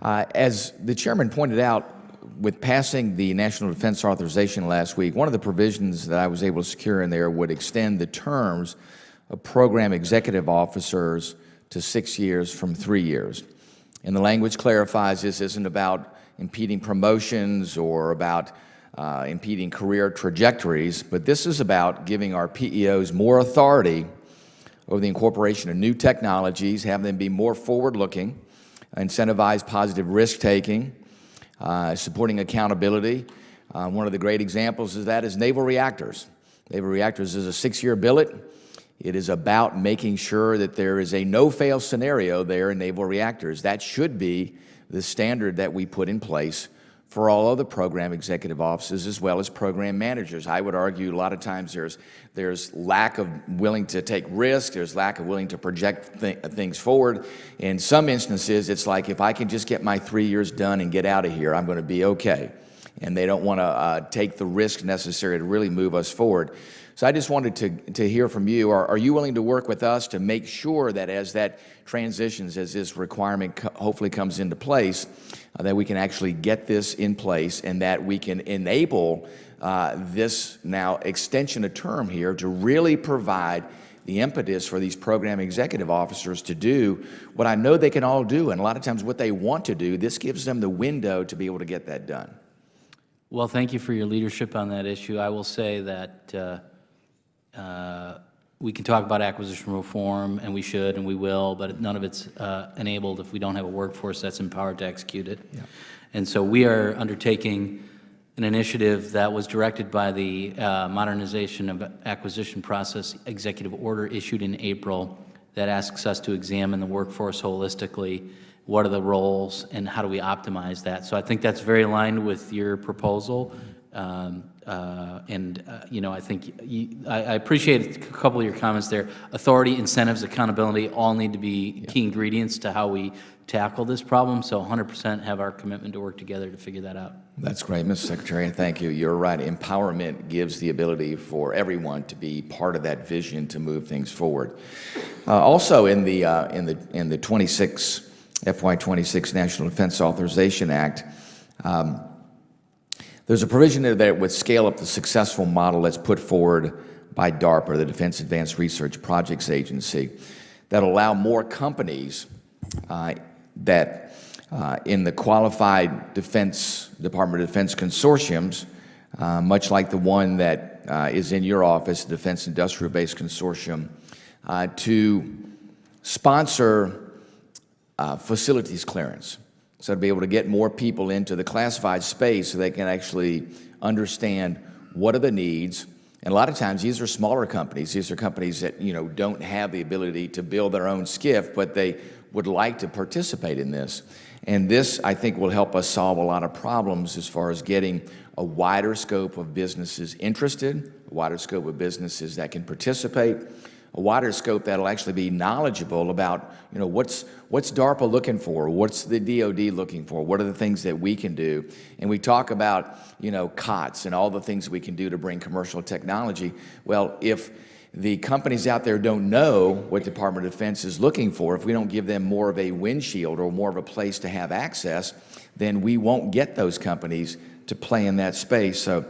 As the chairman pointed out, with passing the National Defense Authorization last week, one of the provisions that I was able to secure in there would extend the terms of program executive officers to 6 years from 3 years. And the language clarifies this isn't about impeding promotions or about impeding career trajectories, but this is about giving our PEOs more authority over the incorporation of new technologies, have them be more forward-looking, incentivize positive risk-taking, supporting accountability. One of the great examples of that is naval reactors. Naval reactors is a 6-year billet. It is about making sure that there is a no-fail scenario there in naval reactors. That should be the standard that we put in place for all other program executive offices as well as program managers. I would argue a lot of times there's lack of willing to take risks, there's lack of willing to project things forward. In some instances, it's like if I can just get my 3 years done and get out of here, I'm going to be okay. And they don't want to take the risk necessary to really move us forward. So I just wanted to hear from you. Are you willing to work with us to make sure that as that transitions, as this requirement hopefully comes into place, that we can actually get this in place and that we can enable this now extension of term here to really provide the impetus for these program executive officers to do what I know they can all do, and a lot of times what they want to do. This gives them the window to be able to get that done. Well, thank you for your leadership on that issue. I will say that we can talk about acquisition reform, and we should, and we will, but none of it's enabled if we don't have a workforce that's empowered to execute it. Yeah. And so we are undertaking an initiative that was directed by the Modernization of Acquisition Process Executive Order issued in April that asks us to examine the workforce holistically. What are the roles, and how do we optimize that? So I think that's very aligned with your proposal. You know, I think I appreciate a couple of your comments there. Authority, incentives, accountability all need to be key ingredients to how we tackle this problem. So 100% have our commitment to work together to figure that out. That's great, Mr. Secretary, and thank you. You're right. Empowerment gives the ability for everyone to be part of that vision to move things forward. Also, in the 26 FY26 National Defense Authorization Act. There's a provision there that would scale up the successful model that's put forward by DARPA, the Defense Advanced Research Projects Agency, that allow more companies that in the qualified Department of Defense consortiums, much like the one that is in your office, the Defense Industrial Base Consortium, to sponsor facilities clearance. So to be able to get more people into the classified space so they can actually understand what are the needs. And a lot of times these are smaller companies. These are companies that, you know, don't have the ability to build their own SCIF, but they would like to participate in this. And this, I think, will help us solve a lot of problems as far as getting a wider scope of businesses interested, a wider scope of businesses that can participate, a wider scope that'll actually be knowledgeable about, you know, what's DARPA looking for, what's the DoD looking for, what are the things that we can do. And we talk about, you know, COTS and all the things we can do to bring commercial technology. Well, if the companies out there don't know what Department of Defense is looking for, if we don't give them more of a windshield or more of a place to have access, then we won't get those companies to play in that space. So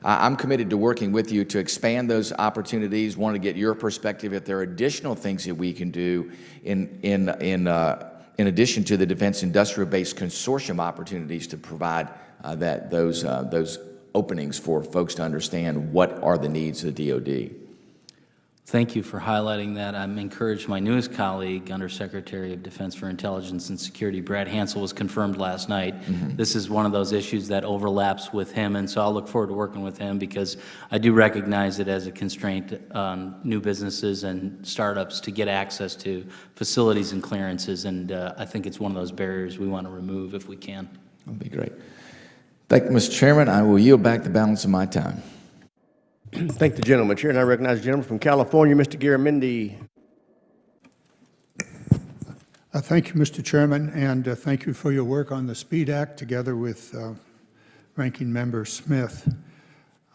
I'm committed to working with you to expand those opportunities. Want to get your perspective if there are additional things that we can do in addition to the Defense Industrial Base Consortium opportunities to provide those openings for folks to understand what are the needs of the DoD. Thank you for highlighting that. I'm encouraged. My newest colleague, Undersecretary of Defense for Intelligence and Security, Brad Hansel, was confirmed last night. Mm-hmm. This is one of those issues that overlaps with him, and so I'll look forward to working with him because I do recognize it as a constraint on new businesses and startups to get access to facilities and clearances, and I think it's one of those barriers we want to remove if we can. That'd be great. Thank you, Mr. Chairman. I will yield back the balance of my time. Thank the gentleman. Chair, and I recognize the gentleman from California, Mr. Garamendi. Thank you, Mr. Chairman, and thank you for your work on the SPEED Act together with Ranking Member Smith.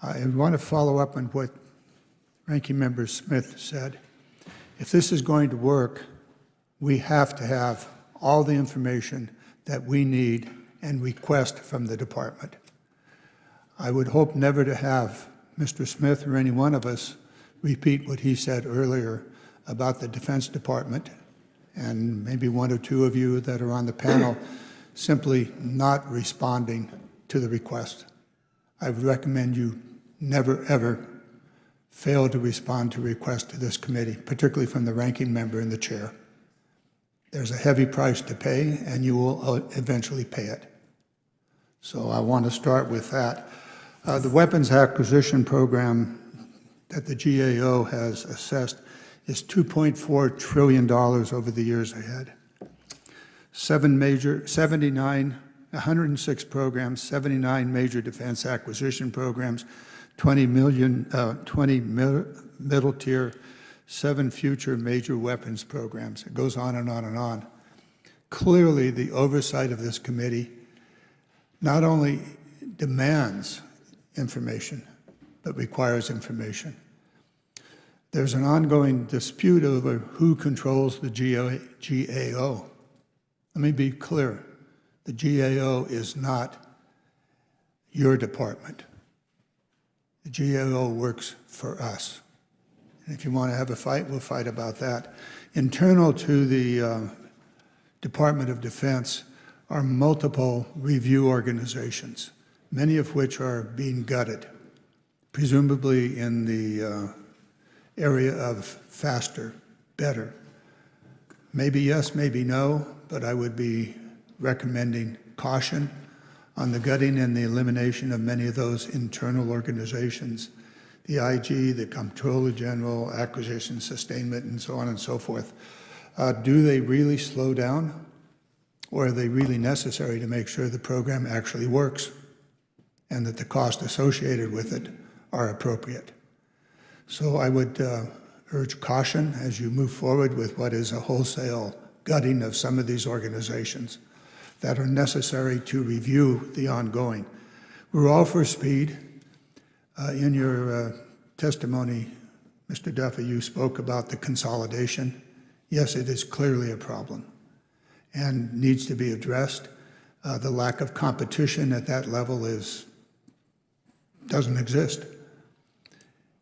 I want to follow up on what Ranking Member Smith said. If this is going to work, we have to have all the information that we need and request from the department. I would hope never to have Mr. Smith or any one of us repeat what he said earlier about the Defense Department, and maybe one or two of you that are on the panel simply not responding to the request. I would recommend you never, ever fail to respond to requests to this committee, particularly from the ranking member and the chair. There's a heavy price to pay, and you will eventually pay it. So I want to start with that. The weapons acquisition program that the GAO has assessed is $2.4 trillion over the years ahead. 106 programs, 79 major defense acquisition programs, 20 middle tier, 7 future major weapons programs. It goes on and on and on. Clearly, the oversight of this committee not only demands information, but requires information. There's an ongoing dispute over who controls the GAO. Let me be clear. The GAO is not your department. The GAO works for us. If you want to have a fight, we'll fight about that. Internal to the Department of Defense are multiple review organizations, many of which are being gutted, presumably in the area of faster, better. Maybe yes, maybe no, but I would be recommending caution on the gutting and the elimination of many of those internal organizations, the IG, the Comptroller General, Acquisition, Sustainment, and so on and so forth. Do they really slow down, or are they really necessary to make sure the program actually works and that the costs associated with it are appropriate? So I would urge caution as you move forward with what is a wholesale gutting of some of these organizations that are necessary to review the ongoing. We're all for speed. In your testimony, Mr. Duffey, you spoke about the consolidation. Yes, it is clearly a problem and needs to be addressed. The lack of competition at that level doesn't exist.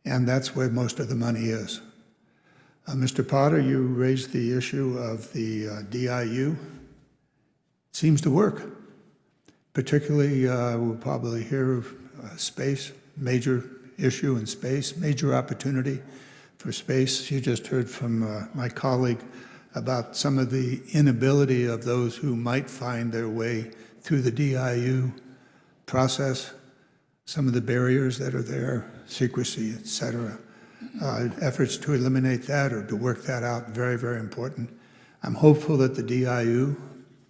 And that's where most of the money is. Mr. Potter, you raised the issue of the DIU. It seems to work. Particularly, we'll probably hear space, major issue in space, major opportunity for space. You just heard from my colleague about some of the inability of those who might find their way through the DIU process, some of the barriers that are there, secrecy, et cetera. Efforts to eliminate that or to work that out, very, very important. I'm hopeful that the DIU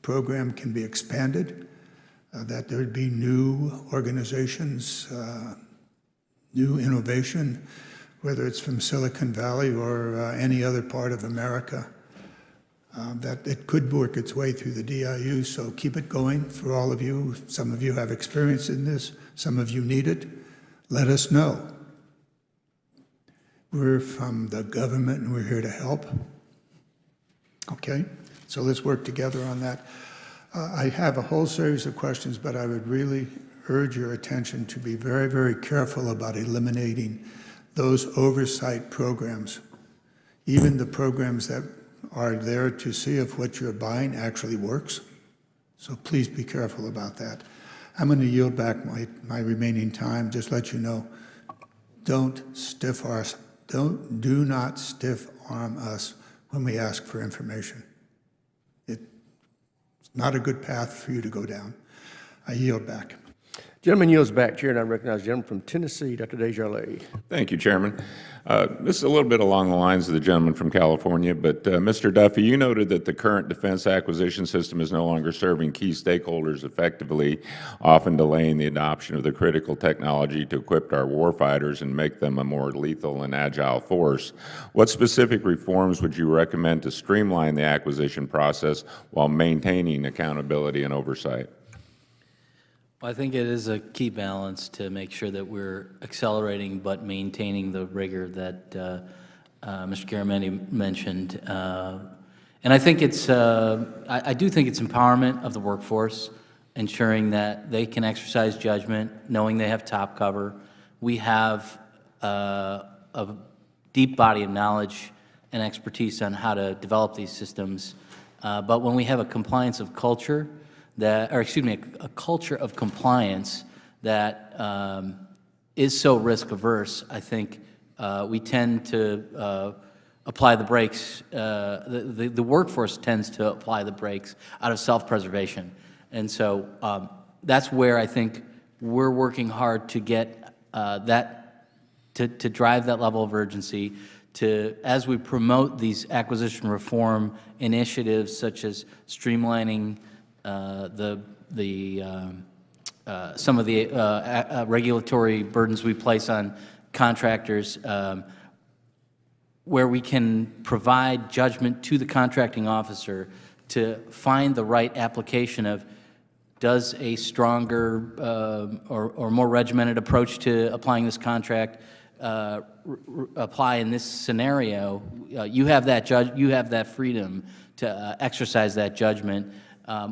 program can be expanded, that there'd be new organizations, new innovation, whether it's from Silicon Valley or any other part of America, that it could work its way through the DIU. So keep it going for all of you. Some of you have experience in this. Some of you need it. Let us know. We're from the government and we're here to help. Okay? So let's work together on that. I have a whole series of questions, but I would really urge your attention to be very, very careful about eliminating those oversight programs, even the programs that are there to see if what you're buying actually works. So please be careful about that. I'm going to yield back my remaining time. Just let you know, do not stiff arm us when we ask for information. It's not a good path for you to go down. I yield back. Gentleman yields back, Chair, and I recognize the gentleman from Tennessee, Dr. Desjardins. Thank you, Chairman. This is a little bit along the lines of the gentleman from California, but Mr. Duffey, you noted that the current defense acquisition system is no longer serving key stakeholders effectively, often delaying the adoption of the critical technology to equip our warfighters and make them a more lethal and agile force. What specific reforms would you recommend to streamline the acquisition process while maintaining accountability and oversight? Well, I think it is a key balance to make sure that we're accelerating but maintaining the rigor that Mr. Garamendi mentioned. And I think it's, I do think it's empowerment of the workforce, ensuring that they can exercise judgment, knowing they have top cover. We have a deep body of knowledge and expertise on how to develop these systems. But when we have a compliance of culture, a culture of compliance that is so risk averse, I think we tend to apply the brakes. The workforce tends to apply the brakes out of self-preservation, and so that's where I think we're working hard to get to drive that level of urgency. As we promote these acquisition reform initiatives, such as streamlining some of the regulatory burdens we place on contractors, where we can provide judgment to the contracting officer to find the right application of, does a stronger or more regimented approach to applying this contract apply in this scenario? You have that freedom to exercise that judgment.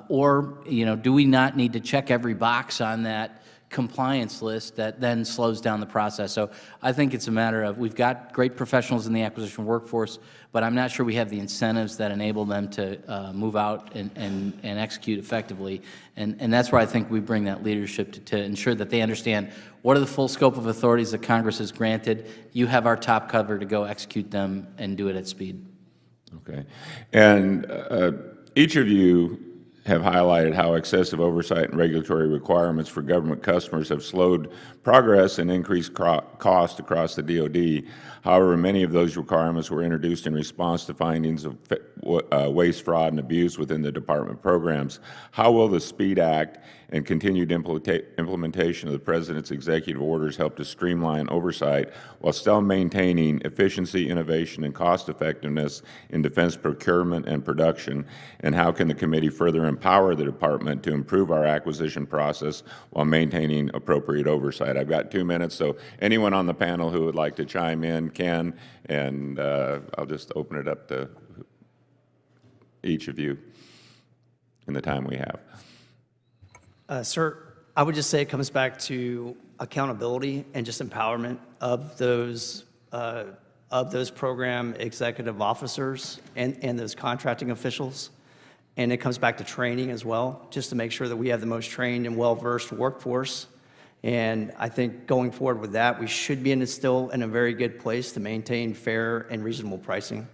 Or, do we not need to check every box on that compliance list that then slows down the process. So I think it's a matter of, we've got great professionals in the acquisition workforce, but I'm not sure we have the incentives that enable them to move out and execute effectively. And that's where I think we bring that leadership to ensure that they understand what are the full scope of authorities that Congress has granted. You have our top cover to go execute them and do it at speed. Okay. And each of you have highlighted how excessive oversight and regulatory requirements for government customers have slowed progress and increased cost across the DoD. However, many of those requirements were introduced in response to findings of waste, fraud, and abuse within the department programs. How will the SPEED Act and continued implementation of the President's executive orders help to streamline oversight while still maintaining efficiency, innovation, and cost effectiveness in defense procurement and production? And how can the committee further empower the department to improve our acquisition process while maintaining appropriate oversight? I've got 2 minutes, so anyone on the panel who would like to chime in can, and I'll just open it up to each of you in the time we have. Sir, I would just say it comes back to accountability and just empowerment of those program executive officers and those contracting officials. And it comes back to training as well, just to make sure that we have the most trained and well-versed workforce. And I think going forward with that, we should be still in a very good place to maintain fair and reasonable pricing.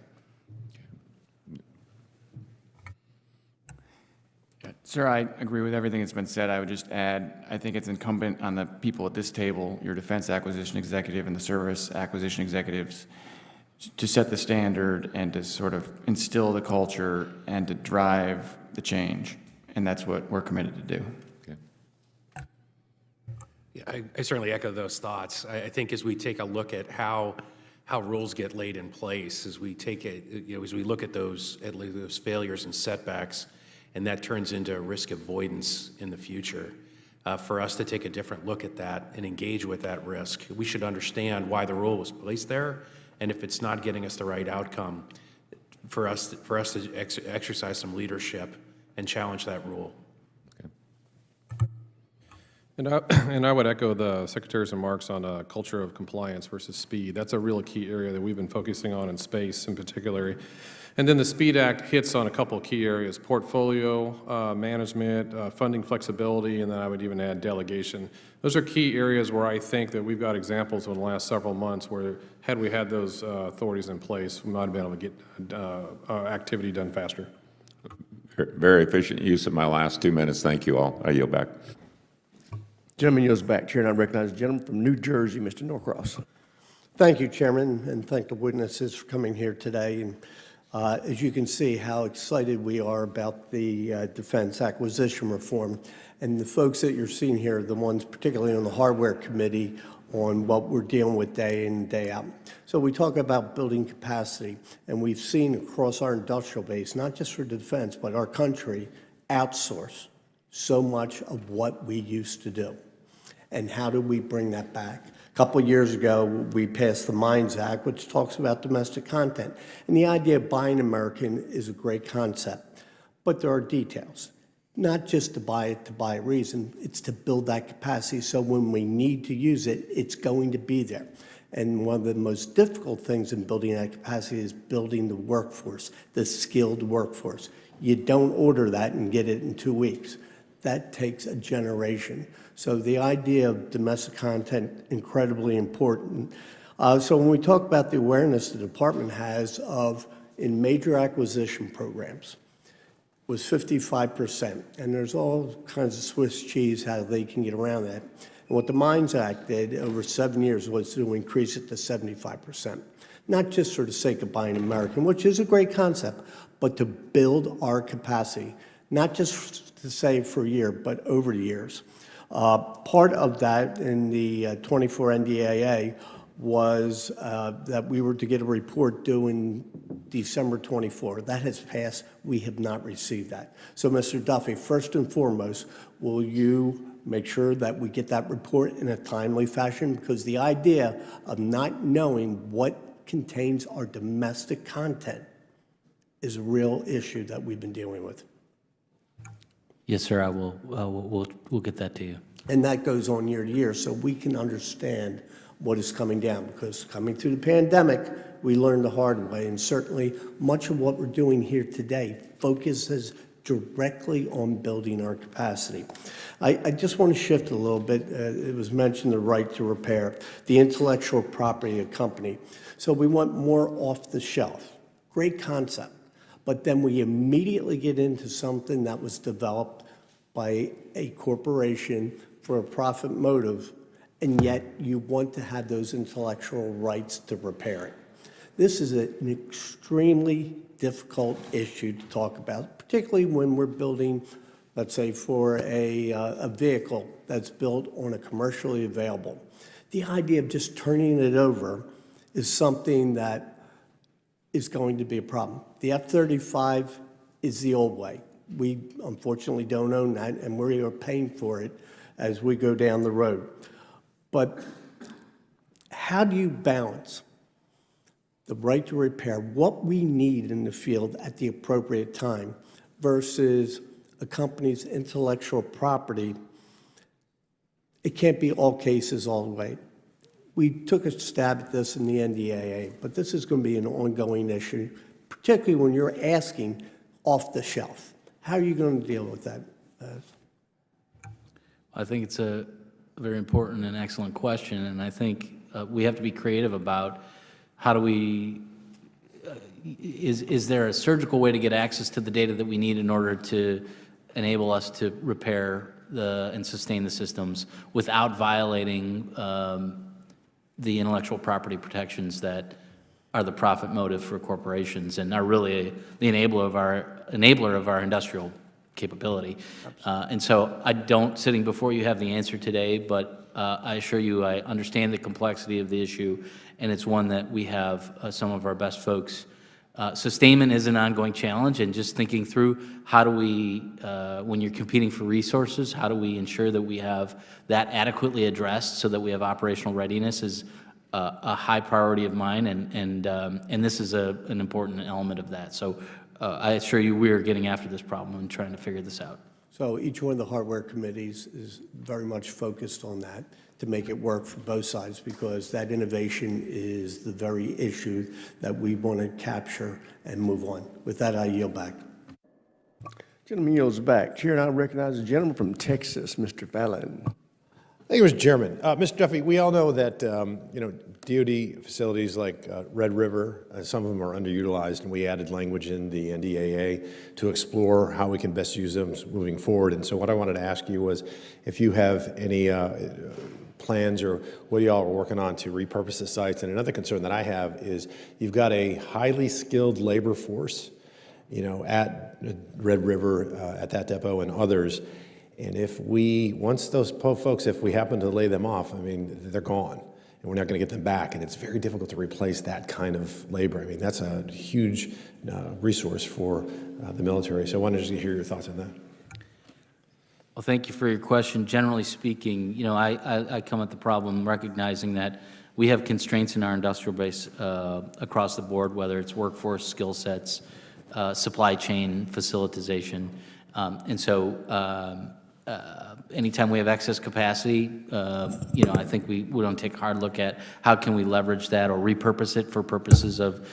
Sir, I agree with everything that's been said. I would just add, I think it's incumbent on the people at this table, your defense acquisition executive and the service acquisition executives, to set the standard and to sort of instill the culture and to drive the change. And that's what we're committed to do. Okay. Yeah, I certainly echo those thoughts. I think as we take a look at how rules get laid in place, as we take it, as we look at those failures and setbacks, and that turns into risk avoidance in the future. For us to take a different look at that and engage with that risk, we should understand why the rule was placed there, and if it's not getting us the right outcome, for us to exercise some leadership and challenge that rule. And I would echo the Secretary's remarks on a culture of compliance versus speed. That's a real key area that we've been focusing on in space in particular. And then the SPEED Act hits on a couple of key areas: portfolio management, funding flexibility, and then I would even add delegation. Those are key areas where I think that we've got examples in the last several months where, had we had those authorities in place, we might have been able to get activity done faster. Very efficient use of my last 2 minutes. Thank you all. I yield back. Gentleman yields back. Chair, and I recognize the gentleman from New Jersey, Mr. Norcross. Thank you, Chairman, and thank the witnesses for coming here today. And as you can see how excited we are about the defense acquisition reform. And the folks that you're seeing here are the ones particularly on the hardware committee on what we're dealing with day in and day out. So we talk about building capacity, and we've seen across our industrial base, not just for defense, but our country, outsource so much of what we used to do. And how do we bring that back? A couple of years ago, we passed the Mines Act, which talks about domestic content. And the idea of buying American is a great concept, but there are details. Not just to buy a reason, it's to build that capacity so when we need to use it, it's going to be there. And one of the most difficult things in building that capacity is building the workforce, the skilled workforce. You don't order that and get it in 2 weeks. That takes a generation. So the idea of domestic content, incredibly important. So when we talk about the awareness the department has of, in major acquisition programs, was 55%. And there's all kinds of Swiss cheese how they can get around that. And what the Mines Act did over 7 years was to increase it to 75%. Not just for the sake of buying American, which is a great concept, but to build our capacity, not just to say for a year, but over the years. Part of that in the 24 NDAA was that we were to get a report due in December 24. That has passed. We have not received that. So, Mr. Duffey, first and foremost, will you make sure that we get that report in a timely fashion? Because the idea of not knowing what contains our domestic content is a real issue that we've been dealing with. Yes, sir. I will. We'll get that to you. And that goes on year to year, so we can understand what is coming down. Because coming through the pandemic, we learned the hard way, and certainly much of what we're doing here today focuses directly on building our capacity. I just want to shift a little bit. It was mentioned the right to repair, the intellectual property of company. So we want more off the shelf. Great concept. But then we immediately get into something that was developed by a corporation for a profit motive, and yet you want to have those intellectual rights to repair it. This is an extremely difficult issue to talk about, particularly when we're building, let's say, for a vehicle that's built on a commercially available. The idea of just turning it over is something that is going to be a problem. The F-35 is the old way. We unfortunately don't own that, and we are paying for it as we go down the road. But how do you balance the right to repair, what we need in the field at the appropriate time, versus a company's intellectual property? It can't be all cases all the way. We took a stab at this in the NDAA, but this is going to be an ongoing issue, particularly when you're asking off the shelf. How are you going to deal with that? I think it's a very important and excellent question, and I think we have to be creative about how do we, is there a surgical way to get access to the data that we need in order to enable us to repair and sustain the systems without violating the intellectual property protections that are the profit motive for corporations and are really the enabler of our industrial capability. And so I don't, sitting before you, have the answer today, but I assure you I understand the complexity of the issue, and it's one that we have some of our best folks. Sustainment is an ongoing challenge, and just thinking through how do we, when you're competing for resources, how do we ensure that we have that adequately addressed so that we have operational readiness is a high priority of mine, and this is an important element of that. So I assure you we are getting after this problem and trying to figure this out. So each one of the hardware committees is very much focused on that to make it work for both sides, because that innovation is the very issue that we want to capture and move on. With that, I yield back. Gentleman yields back. Chair, and I recognize the gentleman from Texas, Mr. Fallon. Thank you, Mr. Chairman. Mr. Duffey, we all know that DoD facilities like Red River, some of them are underutilized, and we added language in the NDAA to explore how we can best use them moving forward. And so what I wanted to ask you was if you have any plans or what y'all are working on to repurpose the sites. And another concern that I have is you've got a highly skilled labor force, at Red River, at that depot and others. And once those folks, if we happen to lay them off, they're gone, and we're not going to get them back. And it's very difficult to replace that kind of labor. That's a huge resource for the military. So I wanted to just hear your thoughts on that. Well, thank you for your question. Generally speaking, I come at the problem recognizing that we have constraints in our industrial base across the board, whether it's workforce, skill sets, supply chain, facilitization. And so anytime we have excess capacity, I think we don't take a hard look at how can we leverage that or repurpose it for purposes of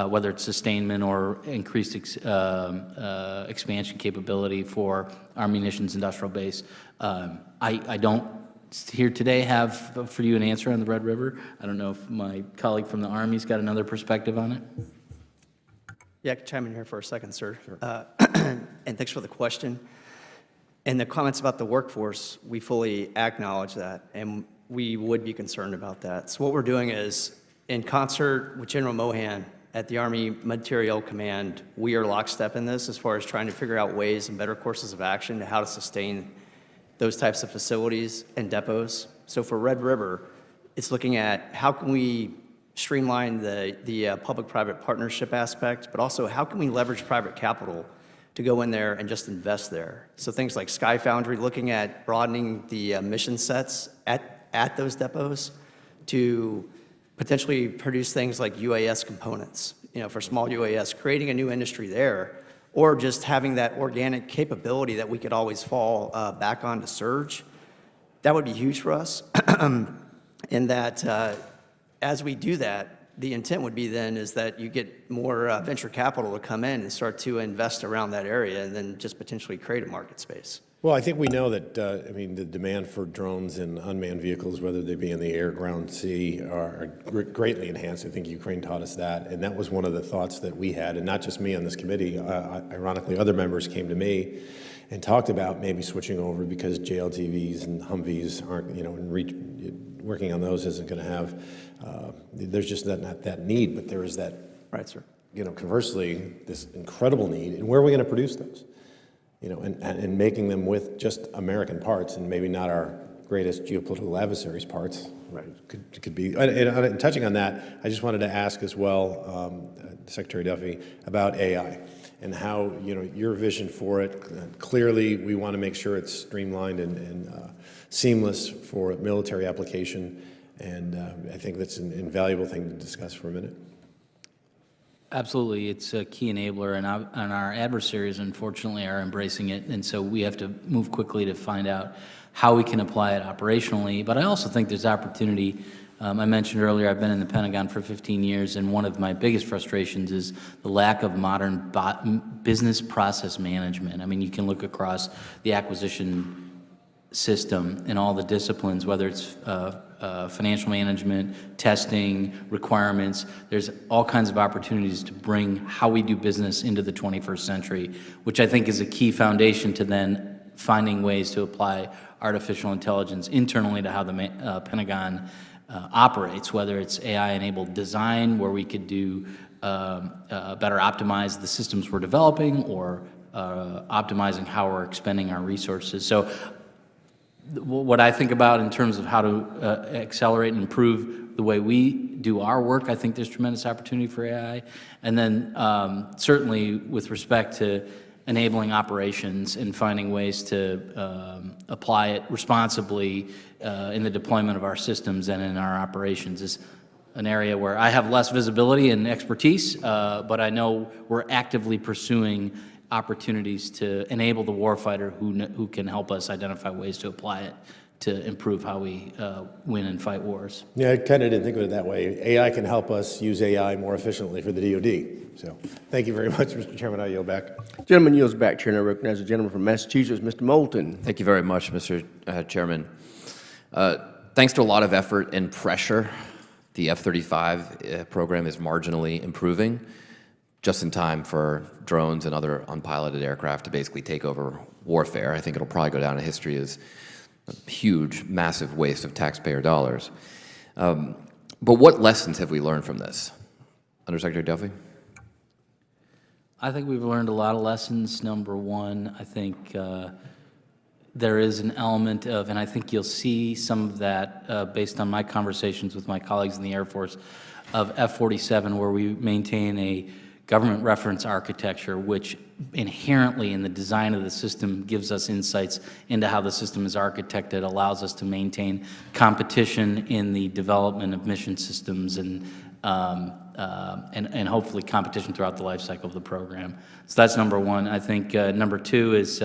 whether it's sustainment or increased expansion capability for our munitions industrial base. I don't here today have for you an answer on the Red River. I don't know if my colleague from the Army's got another perspective on it. Yeah, I can chime in here for a second, sir. Sure. And thanks for the question. And the comments about the workforce, we fully acknowledge that, and we would be concerned about that. So what we're doing is, in concert with General Mohan at the Army Materiel Command, we are lockstep in this as far as trying to figure out ways and better courses of action to how to sustain those types of facilities and depots. So for Red River, it's looking at how can we streamline the public-private partnership aspect, but also how can we leverage private capital to go in there and just invest there. So things like Sky Foundry, looking at broadening the mission sets at those depots to potentially produce things like UAS components, for small UAS, creating a new industry there, or just having that organic capability that we could always fall back on to surge. That would be huge for us. In that, as we do that, the intent would be then is that you get more venture capital to come in and start to invest around that area and then just potentially create a market space. Well, I think we know that, the demand for drones and unmanned vehicles, whether they be in the air, ground, sea, are greatly enhanced. I think Ukraine taught us that, and that was one of the thoughts that we had, and not just me on this committee. Ironically, other members came to me and talked about maybe switching over because JLTVs and Humvees aren't, working on those isn't going to have, there's just not that need, but there is that, Right, sir. Conversely, this incredible need, and where are we going to produce those? And making them with just American parts and maybe not our greatest geopolitical adversaries' parts. Right. Could be. And touching on that, I just wanted to ask as well, Secretary Duffey, about AI and how, your vision for it. Clearly, we want to make sure it's streamlined and seamless for military application. And I think that's an invaluable thing to discuss for a minute. Absolutely, it's a key enabler, and our adversaries, unfortunately, are embracing it, and so we have to move quickly to find out how we can apply it operationally. But I also think there's opportunity. I mentioned earlier I've been in the Pentagon for 15 years, and one of my biggest frustrations is the lack of modern business process management. I mean, you can look across the acquisition system in all the disciplines, whether it's financial management, testing, requirements. There's all kinds of opportunities to bring how we do business into the 21st century, which I think is a key foundation to then finding ways to apply artificial intelligence internally to how the Pentagon operates, whether it's AI-enabled design, where we could do better optimize the systems we're developing, or optimizing how we're expending our resources. So what I think about in terms of how to accelerate and improve the way we do our work, I think there's tremendous opportunity for AI. And then certainly with respect to enabling operations and finding ways to apply it responsibly in the deployment of our systems and in our operations is an area where I have less visibility and expertise, but I know we're actively pursuing opportunities to enable the warfighter who can help us identify ways to apply it to improve how we win and fight wars. Yeah, I kind of didn't think of it that way. AI can help us use AI more efficiently for the DoD. So thank you very much, Mr. Chairman. I yield back. Gentleman yields back, Chair, and I recognize the gentleman from Massachusetts, Mr. Moulton. Thank you very much, Mr. Chairman. Thanks to a lot of effort and pressure, the F-35 program is marginally improving, just in time for drones and other unpiloted aircraft to basically take over warfare. I think it'll probably go down in history as a huge, massive waste of taxpayer dollars. But what lessons have we learned from this? Undersecretary Duffey? I think we've learned a lot of lessons. Number one, I think there is an element of, and I think you'll see some of that based on my conversations with my colleagues in the Air Force, of F-47, where we maintain a government reference architecture, which inherently in the design of the system gives us insights into how the system is architected, allows us to maintain competition in the development of mission systems and hopefully competition throughout the life cycle of the program. So that's number one. I think number two is,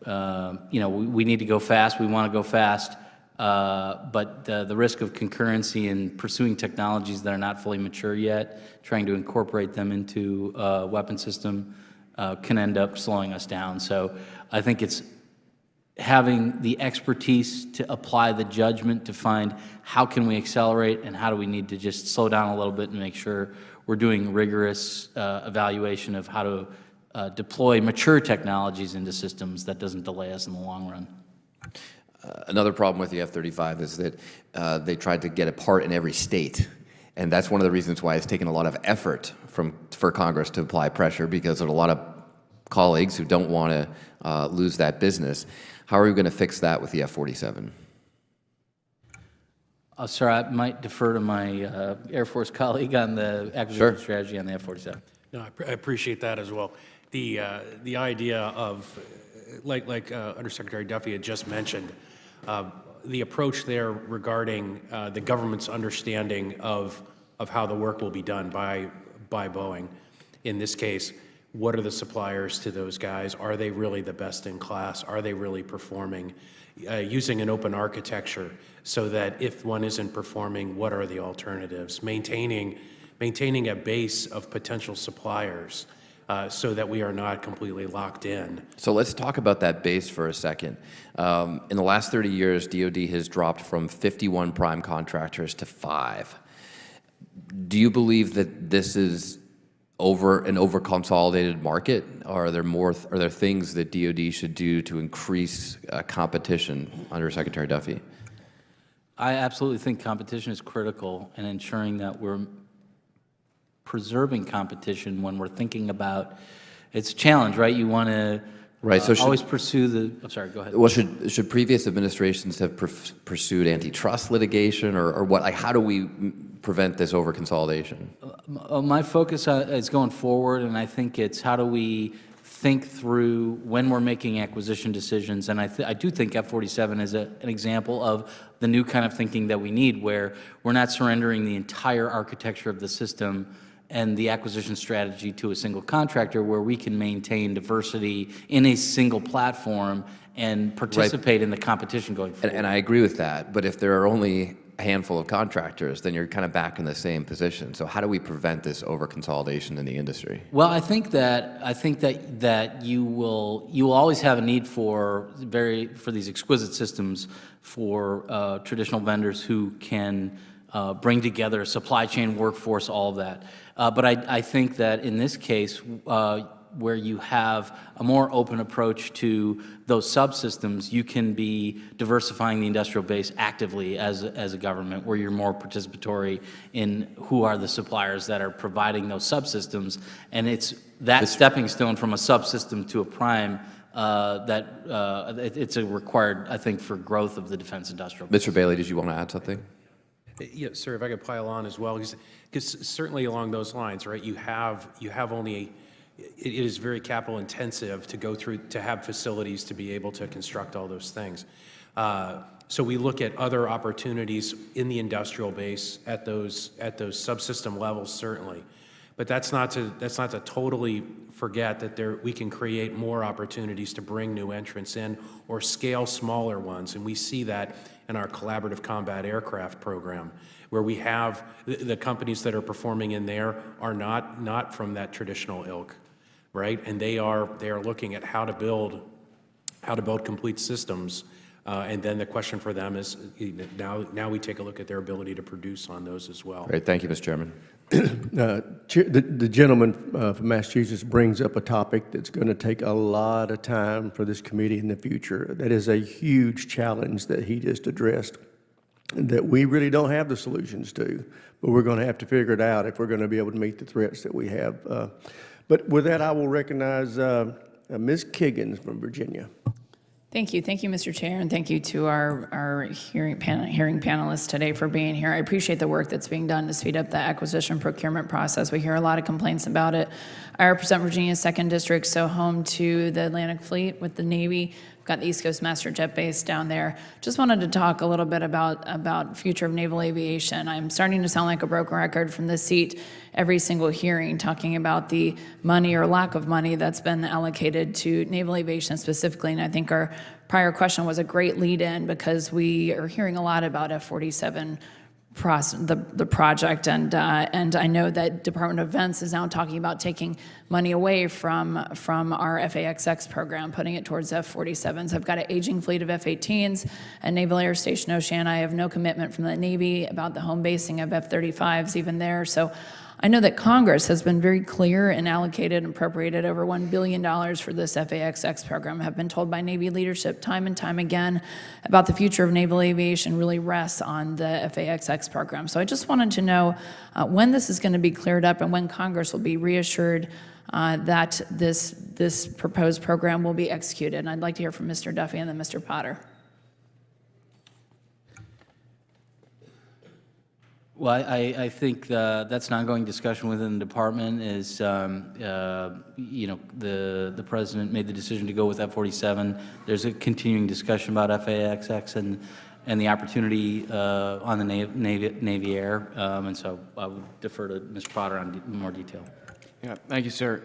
we need to go fast. We want to go fast. But the risk of concurrency in pursuing technologies that are not fully mature yet, trying to incorporate them into a weapon system can end up slowing us down. So I think it's having the expertise to apply the judgment to find how can we accelerate and how do we need to just slow down a little bit and make sure we're doing rigorous evaluation of how to deploy mature technologies into systems that doesn't delay us in the long run. Another problem with the F-35 is that they tried to get a part in every state. And that's one of the reasons why it's taken a lot of effort for Congress to apply pressure, because there are a lot of colleagues who don't want to lose that business. How are we going to fix that with the F-47? Sir, I might defer to my Air Force colleague on the acquisition strategy on the F-47. No, I appreciate that as well. The idea of, like Undersecretary Duffey had just mentioned, the approach there regarding the government's understanding of how the work will be done by Boeing, in this case, what are the suppliers to those guys? Are they really the best in class? Are they really performing? Using an open architecture so that if one isn't performing, what are the alternatives? Maintaining a base of potential suppliers so that we are not completely locked in. So let's talk about that base for a second. In the last 30 years, DoD has dropped from 51 prime contractors to 5. Do you believe that this is an over-consolidated market? Or are there things that DoD should do to increase competition under Secretary Duffey? I absolutely think competition is critical in ensuring that we're preserving competition when we're thinking about, it's a challenge, right? You want to always pursue I'm sorry, go ahead. Well, should previous administrations have pursued antitrust litigation, or what? Like, how do we prevent this over-consolidation? My focus is going forward, and I think it's how do we think through when we're making acquisition decisions, and I do think F-47 is an example of the new kind of thinking that we need, where we're not surrendering the entire architecture of the system and the acquisition strategy to a single contractor, where we can maintain diversity in a single platform and participate in the competition going forward. And I agree with that, but if there are only a handful of contractors, then you're kind of back in the same position. So how do we prevent this over-consolidation in the industry? Well, I think that you will always have a need for these exquisite systems for traditional vendors who can bring together a supply chain workforce, all of that. But I think that in this case, where you have a more open approach to those subsystems, you can be diversifying the industrial base actively as a government, where you're more participatory in who are the suppliers that are providing those subsystems. And it's that stepping stone from a subsystem to a prime it's a required, I think, for growth of the defense industrial base. Mr. Bailey, did you want to add something? Yeah, sir, if I could pile on as well, because certainly along those lines, right, you have only it is very capital intensive to go through, to have facilities to be able to construct all those things. So we look at other opportunities in the industrial base at those subsystem levels, certainly. But that's not to totally forget that we can create more opportunities to bring new entrants in or scale smaller ones. And we see that in our collaborative combat aircraft program, where we have the companies that are performing in there are not from that traditional ilk, right? And they are looking at how to build complete systems. And then the question for them is, now we take a look at their ability to produce on those as well. Great, thank you, Mr. Chairman. The gentleman from Massachusetts brings up a topic that's going to take a lot of time for this committee in the future. That is a huge challenge that he just addressed, that we really don't have the solutions to, but we're going to have to figure it out if we're going to be able to meet the threats that we have. But with that, I will recognize Ms. Kiggins from Virginia. Thank you, Mr. Chair, and thank you to our hearing panelists today for being here. I appreciate the work that's being done to speed up the acquisition procurement process. We hear a lot of complaints about it. I represent Virginia's 2nd District, so home to the Atlantic Fleet with the Navy. We've got the East Coast Master Jet Base down there. Just wanted to talk a little bit about future of naval aviation. I'm starting to sound like a broken record from this seat every single hearing, talking about the money or lack of money that's been allocated to naval aviation specifically. And I think our prior question was a great lead-in, because we are hearing a lot about F-47 the project, and I know that Department of Defense is now talking about taking money away from our FAXX program, putting it towards F-47s. I've got an aging fleet of F-18s at Naval Air Station Oceana. I have no commitment from the Navy about the home basing of F-35s even there. So I know that Congress has been very clear and allocated and appropriated over $1 billion for this FAXX program. I've been told by Navy leadership time and time again about the future of naval aviation really rests on the FAXX program. So I just wanted to know when this is going to be cleared up and when Congress will be reassured that this proposed program will be executed. And I'd like to hear from Mr. Duffey and then Mr. Potter. Well, I think that's an ongoing discussion within the department. Is the president made the decision to go with F-47. There's a continuing discussion about FAXX and the opportunity on the Navy Air, and so I would defer to Mr. Potter on more detail. Yeah, thank you, sir.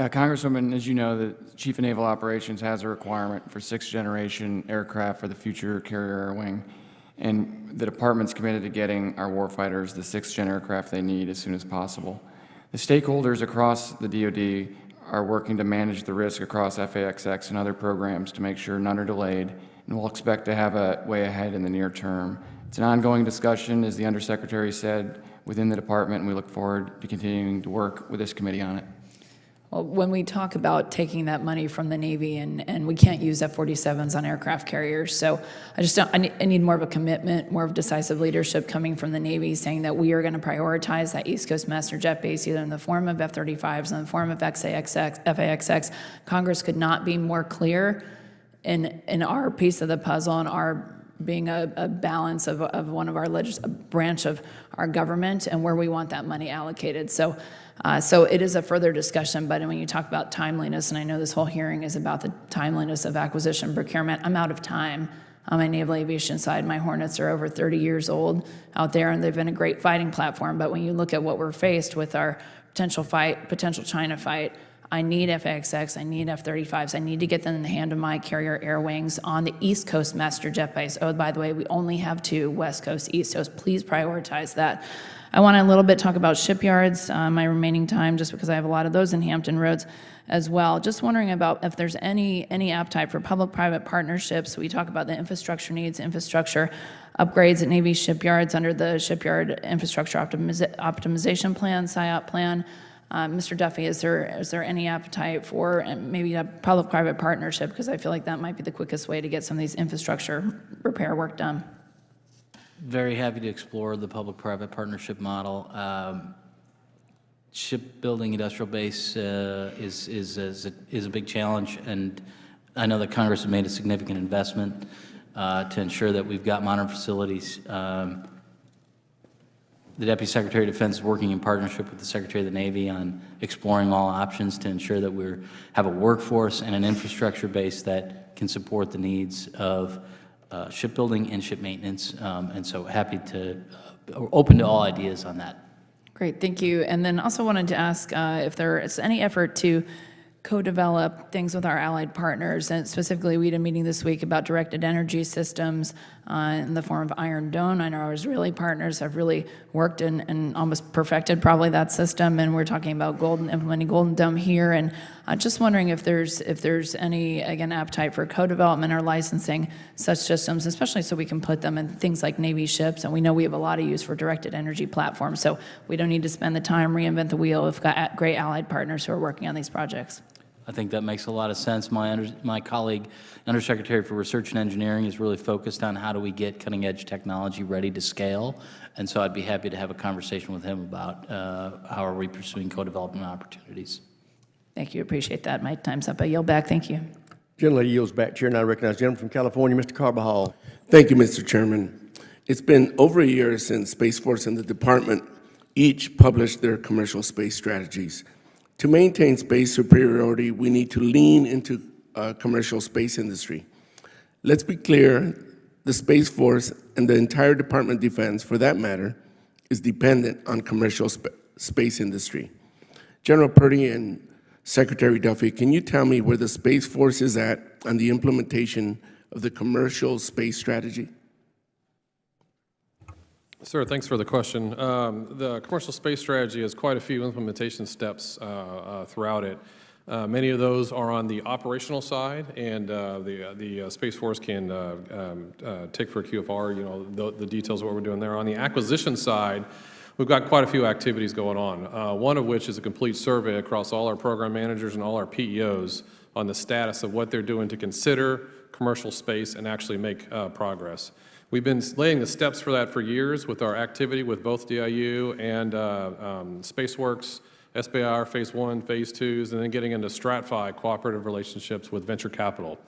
Congresswoman, as you know, the Chief of Naval Operations has a requirement for sixth-generation aircraft for the future carrier air wing, and the department's committed to getting our warfighters the sixth-gen aircraft they need as soon as possible. The stakeholders across the DoD are working to manage the risk across FAXX and other programs to make sure none are delayed, and we'll expect to have a way ahead in the near term. It's an ongoing discussion, as the Undersecretary said, within the department, and we look forward to continuing to work with this committee on it. Well, when we talk about taking that money from the Navy and we can't use F-47s on aircraft carriers, so I need more of a commitment, more of decisive leadership coming from the Navy saying that we are going to prioritize that East Coast Master Jet Base either in the form of F-35s, in the form of FAXX. Congress could not be more clear in our piece of the puzzle and our being a balance of one of our branch of our government and where we want that money allocated. So it is a further discussion, but when you talk about timeliness, and I know this whole hearing is about the timeliness of acquisition procurement, I'm out of time on my naval aviation side. My Hornets are over 30 years old out there, and they've been a great fighting platform. But when you look at what we're faced with our potential China fight, I need FAXX, I need F-35s, I need to get them in the hand of my carrier air wings on the East Coast Master Jet Base. Oh, by the way, we only have 2, West Coast, East Coast. Please prioritize that. I want to a little bit talk about shipyards, my remaining time, just because I have a lot of those in Hampton Roads as well. Just wondering about if there's any appetite for public-private partnerships. We talk about the infrastructure needs, infrastructure upgrades at Navy shipyards under the Shipyard Infrastructure Optimization Plan, SIOP plan. Mr. Duffey, is there any appetite for maybe a public-private partnership? Because I feel like that might be the quickest way to get some of these infrastructure repair work done. Very happy to explore the public-private partnership model. Shipbuilding industrial base is a big challenge, and I know that Congress has made a significant investment to ensure that we've got modern facilities. The Deputy Secretary of Defense is working in partnership with the Secretary of the Navy on exploring all options to ensure that we have a workforce and an infrastructure base that can support the needs of shipbuilding and ship maintenance. And so happy to, open to all ideas on that. Great, thank you. And then also wanted to ask if there is any effort to co-develop things with our allied partners, and specifically we had a meeting this week about directed energy systems in the form of Iron Dome. I know our Israeli partners have really worked and almost perfected probably that system, and we're talking about implementing Golden Dome here, and just wondering if there's any, again, appetite for co-development or licensing such systems, especially so we can put them in things like Navy ships, and we know we have a lot of use for directed energy platforms, so we don't need to spend the time, reinvent the wheel. We've got great allied partners who are working on these projects. I think that makes a lot of sense. My colleague, Undersecretary for Research and Engineering, is really focused on how do we get cutting-edge technology ready to scale, and so I'd be happy to have a conversation with him about how are we pursuing co-development opportunities. Thank you, appreciate that. My time's up. I yield back. Thank you. Gentlelady yields back. Chair now recognizes the gentleman from California, Mr. Carbajal. Thank you, Mr. Chairman. It's been over a year since Space Force and the Department each published their commercial space strategies. To maintain space superiority, we need to lean into commercial space industry. Let's be clear, the Space Force and the entire Department of Defense, for that matter, is dependent on commercial space industry. General Purdy and Secretary Duffey, can you tell me where the Space Force is at on the implementation of the commercial space strategy? Sir, thanks for the question. The commercial space strategy has quite a few implementation steps throughout it. Many of those are on the operational side, and the Space Force can take for QFR, you know, the details of what we're doing there. On the acquisition side, we've got quite a few activities going on, one of which is a complete survey across all our program managers and all our PEOs on the status of what they're doing to consider commercial space and actually make progress. We've been laying the steps for that for years with our activity with both DIU and SpaceWorks, SBIR Phase 1, Phase 2s, and then getting into StratFi cooperative relationships with venture capital.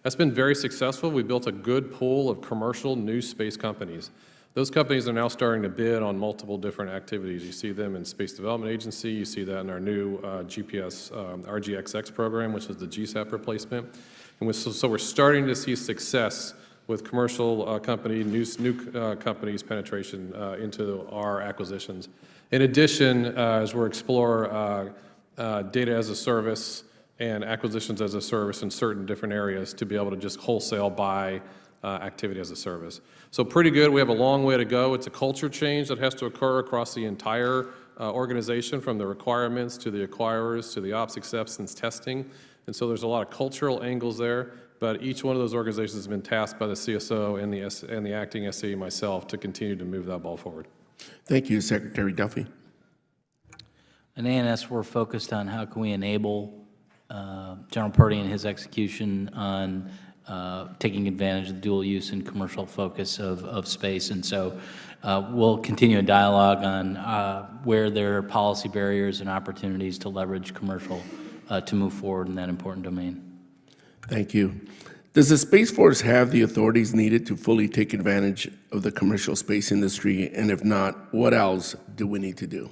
That's been very successful. We built a good pool of commercial new space companies. Those companies are now starting to bid on multiple different activities. You see them in Space Development Agency. You see that in our new GPS RGXX program, which is the GSAP replacement. And so we're starting to see success with commercial new companies' penetration into our acquisitions. In addition, as we're exploring data as a service and acquisitions as a service in certain different areas to be able to just wholesale buy activity as a service. So pretty good. We have a long way to go. It's a culture change that has to occur across the entire organization, from the requirements to the acquirers to the ops acceptance testing. And so there's a lot of cultural angles there, but each one of those organizations has been tasked by the CSO and the acting SAE, myself, to continue to move that ball forward. Thank you, Secretary Duffey. In ANS, we're focused on how can we enable General Purdy and his execution on taking advantage of the dual use and commercial focus of space. And so we'll continue a dialogue on where there are policy barriers and opportunities to leverage commercial to move forward in that important domain. Thank you. Does the Space Force have the authorities needed to fully take advantage of the commercial space industry? And if not, what else do we need to do?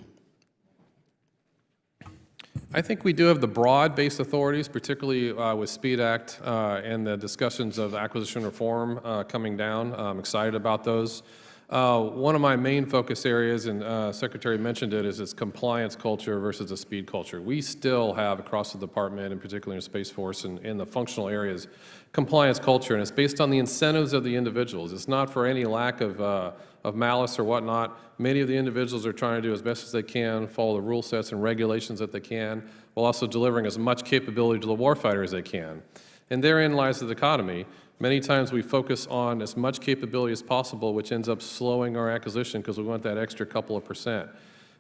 I think we do have the broad-based authorities, particularly with SPEED Act and the discussions of acquisition reform coming down. I'm excited about those. One of my main focus areas, and Secretary mentioned it, is its compliance culture versus a speed culture. We still have across the department, and particularly in Space Force and in the functional areas, compliance culture, and it's based on the incentives of the individuals. It's not for any lack of malice or whatnot. Many of the individuals are trying to do as best as they can, follow the rule sets and regulations that they can, while also delivering as much capability to the warfighter as they can. And therein lies the dichotomy. Many times we focus on as much capability as possible, which ends up slowing our acquisition because we want that extra couple of percent.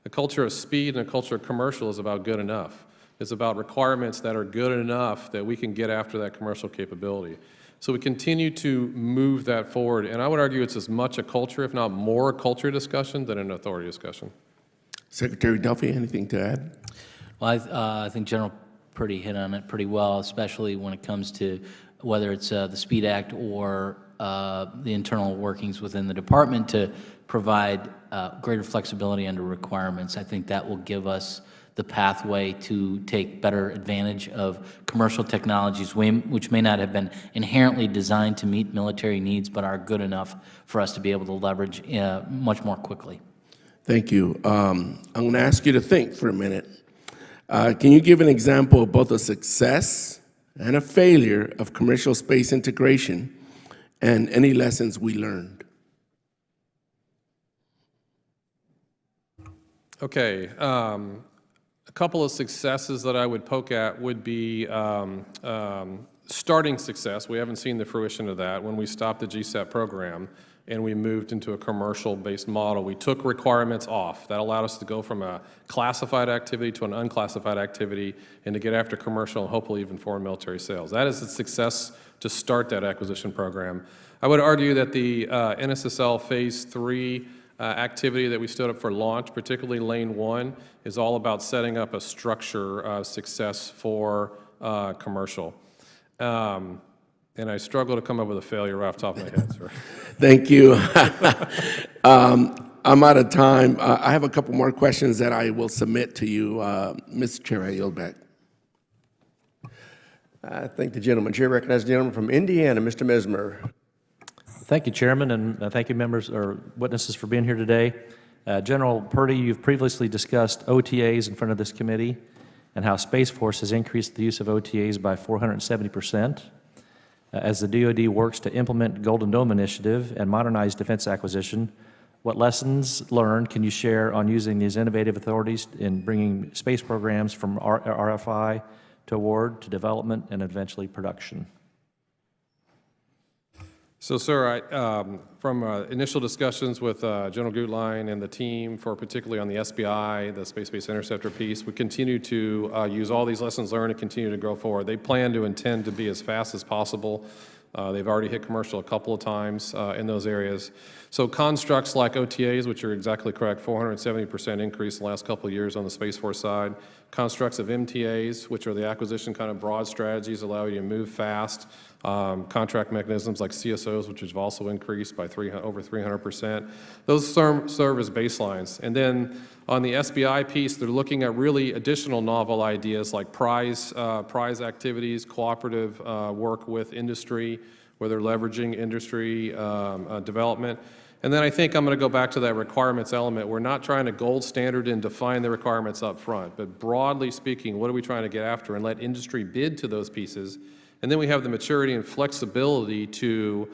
A culture of speed and a culture of commercial is about good enough. It's about requirements that are good enough that we can get after that commercial capability. So we continue to move that forward, and I would argue it's as much a culture, if not more a culture discussion, than an authority discussion. Secretary Duffey, anything to add? Well, I think General Purdy hit on it pretty well, especially when it comes to whether it's the SPEED Act or the internal workings within the department to provide greater flexibility under requirements. I think that will give us the pathway to take better advantage of commercial technologies which may not have been inherently designed to meet military needs but are good enough for us to be able to leverage much more quickly. Thank you. I'm going to ask you to think for a minute. Can you give an example of both a success and a failure of commercial space integration and any lessons we learned? Okay. A couple of successes that I would poke at would be starting success. We haven't seen the fruition of that. When we stopped the GSAT program and we moved into a commercial-based model, we took requirements off. That allowed us to go from a classified activity to an unclassified activity and to get after commercial and hopefully even foreign military sales. That is a success to start that acquisition program. I would argue that the NSSL Phase 3 activity that we stood up for launch, particularly Lane 1, is all about setting up a structure success for commercial. And I struggle to come up with a failure right off the top of my head, sir. Thank you. I'm out of time. I have a couple more questions that I will submit to you. Mr. Chair, I yield back. I thank the gentleman. Chair recognizes the gentleman from Indiana, Mr. Mesmer. Thank you, Chairman, and thank you, members or witnesses, for being here today. General Purdy, you've previously discussed OTAs in front of this committee and how Space Force has increased the use of OTAs by 470%. As the DoD works to implement Golden Dome Initiative and modernize defense acquisition, what lessons learned can you share on using these innovative authorities in bringing space programs from RFI to award to development and eventually production? So, sir, from initial discussions with General Gutlein and the team, particularly on the SBI, the Space-Based Interceptor piece, we continue to use all these lessons learned and continue to go forward. They intend to be as fast as possible. They've already hit commercial a couple of times in those areas. So constructs like OTAs, which are exactly correct, 470% increase in the last couple of years on the Space Force side. Constructs of MTAs, which are the acquisition kind of broad strategies, allow you to move fast. Contract mechanisms like CSOs, which have also increased by over 300%. Those serve as baselines. And then on the SBI piece, they're looking at really additional novel ideas like prize activities, cooperative work with industry, where they're leveraging industry development. And then I think I'm going to go back to that requirements element. We're not trying to gold standard and define the requirements up front, but broadly speaking, what are we trying to get after, and let industry bid to those pieces. And then we have the maturity and flexibility to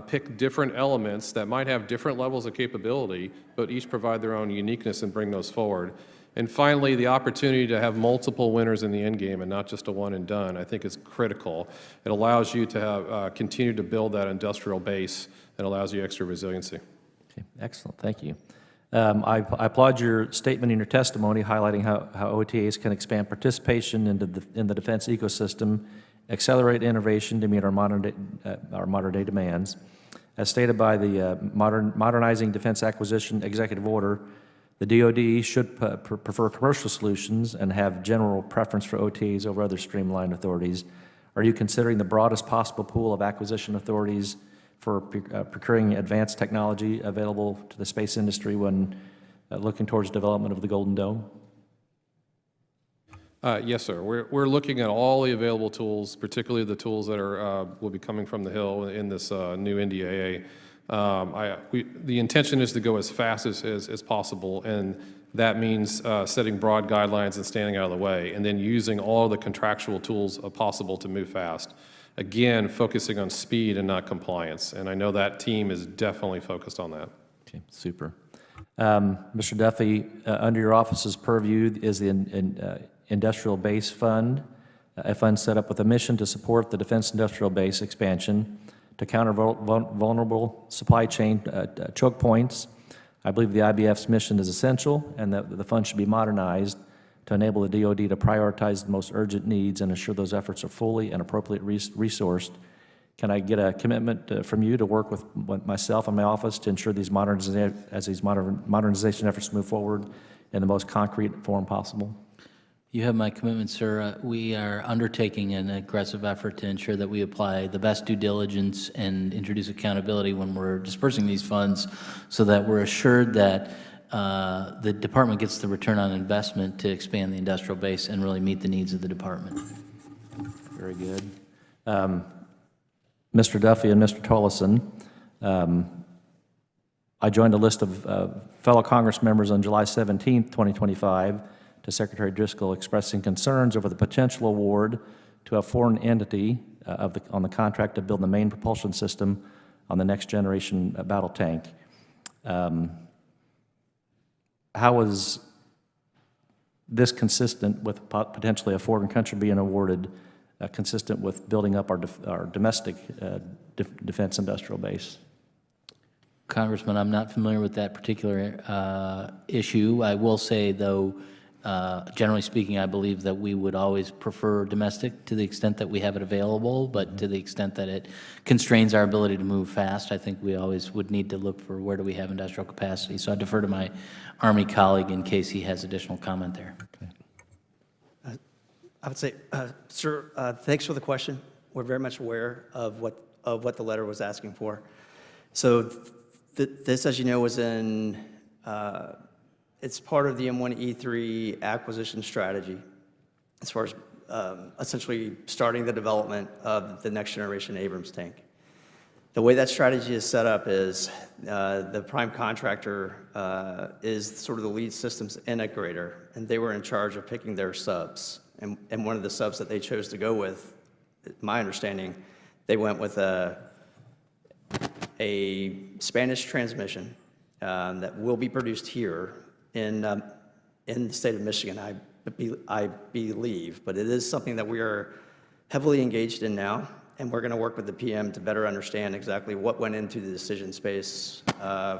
pick different elements that might have different levels of capability, but each provide their own uniqueness and bring those forward. And finally, the opportunity to have multiple winners in the end game and not just a one and done, I think is critical. It allows you to have, continue to build that industrial base and allows you extra resiliency. Okay, excellent, thank you. I applaud your statement in your testimony highlighting how OTAs can expand participation in the defense ecosystem, accelerate innovation to meet our modern day demands. As stated by the Modernizing Defense Acquisition Executive Order, the DoD should prefer commercial solutions and have general preference for OTAs over other streamlined authorities. Are you considering the broadest possible pool of acquisition authorities for procuring advanced technology available to the space industry when looking towards development of the Golden Dome? Yes, sir. We're looking at all the available tools, particularly the tools that will be coming from the Hill in this new NDAA. The intention is to go as fast as possible, and that means setting broad guidelines and standing out of the way, and then using all the contractual tools possible to move fast. Again, focusing on speed and not compliance, and I know that team is definitely focused on that. Okay, super. Mr. Duffey, under your office's purview is the Industrial Base Fund, a fund set up with a mission to support the defense industrial base expansion to counter vulnerable supply chain choke points. I believe the IBF's mission is essential and that the fund should be modernized to enable the DoD to prioritize the most urgent needs and ensure those efforts are fully and appropriately resourced. Can I get a commitment from you to work with myself and my office to ensure these modernization efforts move forward in the most concrete form possible? You have my commitment, sir. We are undertaking an aggressive effort to ensure that we apply the best due diligence and introduce accountability when we're dispersing these funds so that we're assured that the department gets the return on investment to expand the industrial base and really meet the needs of the department. Very good. Mr. Duffey and Mr. Tolleson, I joined a list of fellow Congress members on July 17th, 2025, to Secretary Driscoll expressing concerns over the potential award to a foreign entity on the contract to build the main propulsion system on the next generation battle tank. How is this consistent with potentially a foreign country being awarded, consistent with building up our domestic defense industrial base? Congressman, I'm not familiar with that particular issue. I will say, though, generally speaking, I believe that we would always prefer domestic to the extent that we have it available, but to the extent that it constrains our ability to move fast, I think we always would need to look for where do we have industrial capacity. So I defer to my Army colleague in case he has additional comment there. Okay. I would say, sir, thanks for the question. We're very much aware of what the letter was asking for. So this, as you know, was in, it's part of the M1E3 acquisition strategy as far as essentially starting the development of the next generation Abrams tank. The way that strategy is set up is the prime contractor is sort of the lead systems integrator, and they were in charge of picking their subs. And one of the subs that they chose to go with, my understanding, they went with a Spanish transmission that will be produced here in the state of Michigan, I believe. But it is something that we are heavily engaged in now, and we're going to work with the PM to better understand exactly what went into the decision space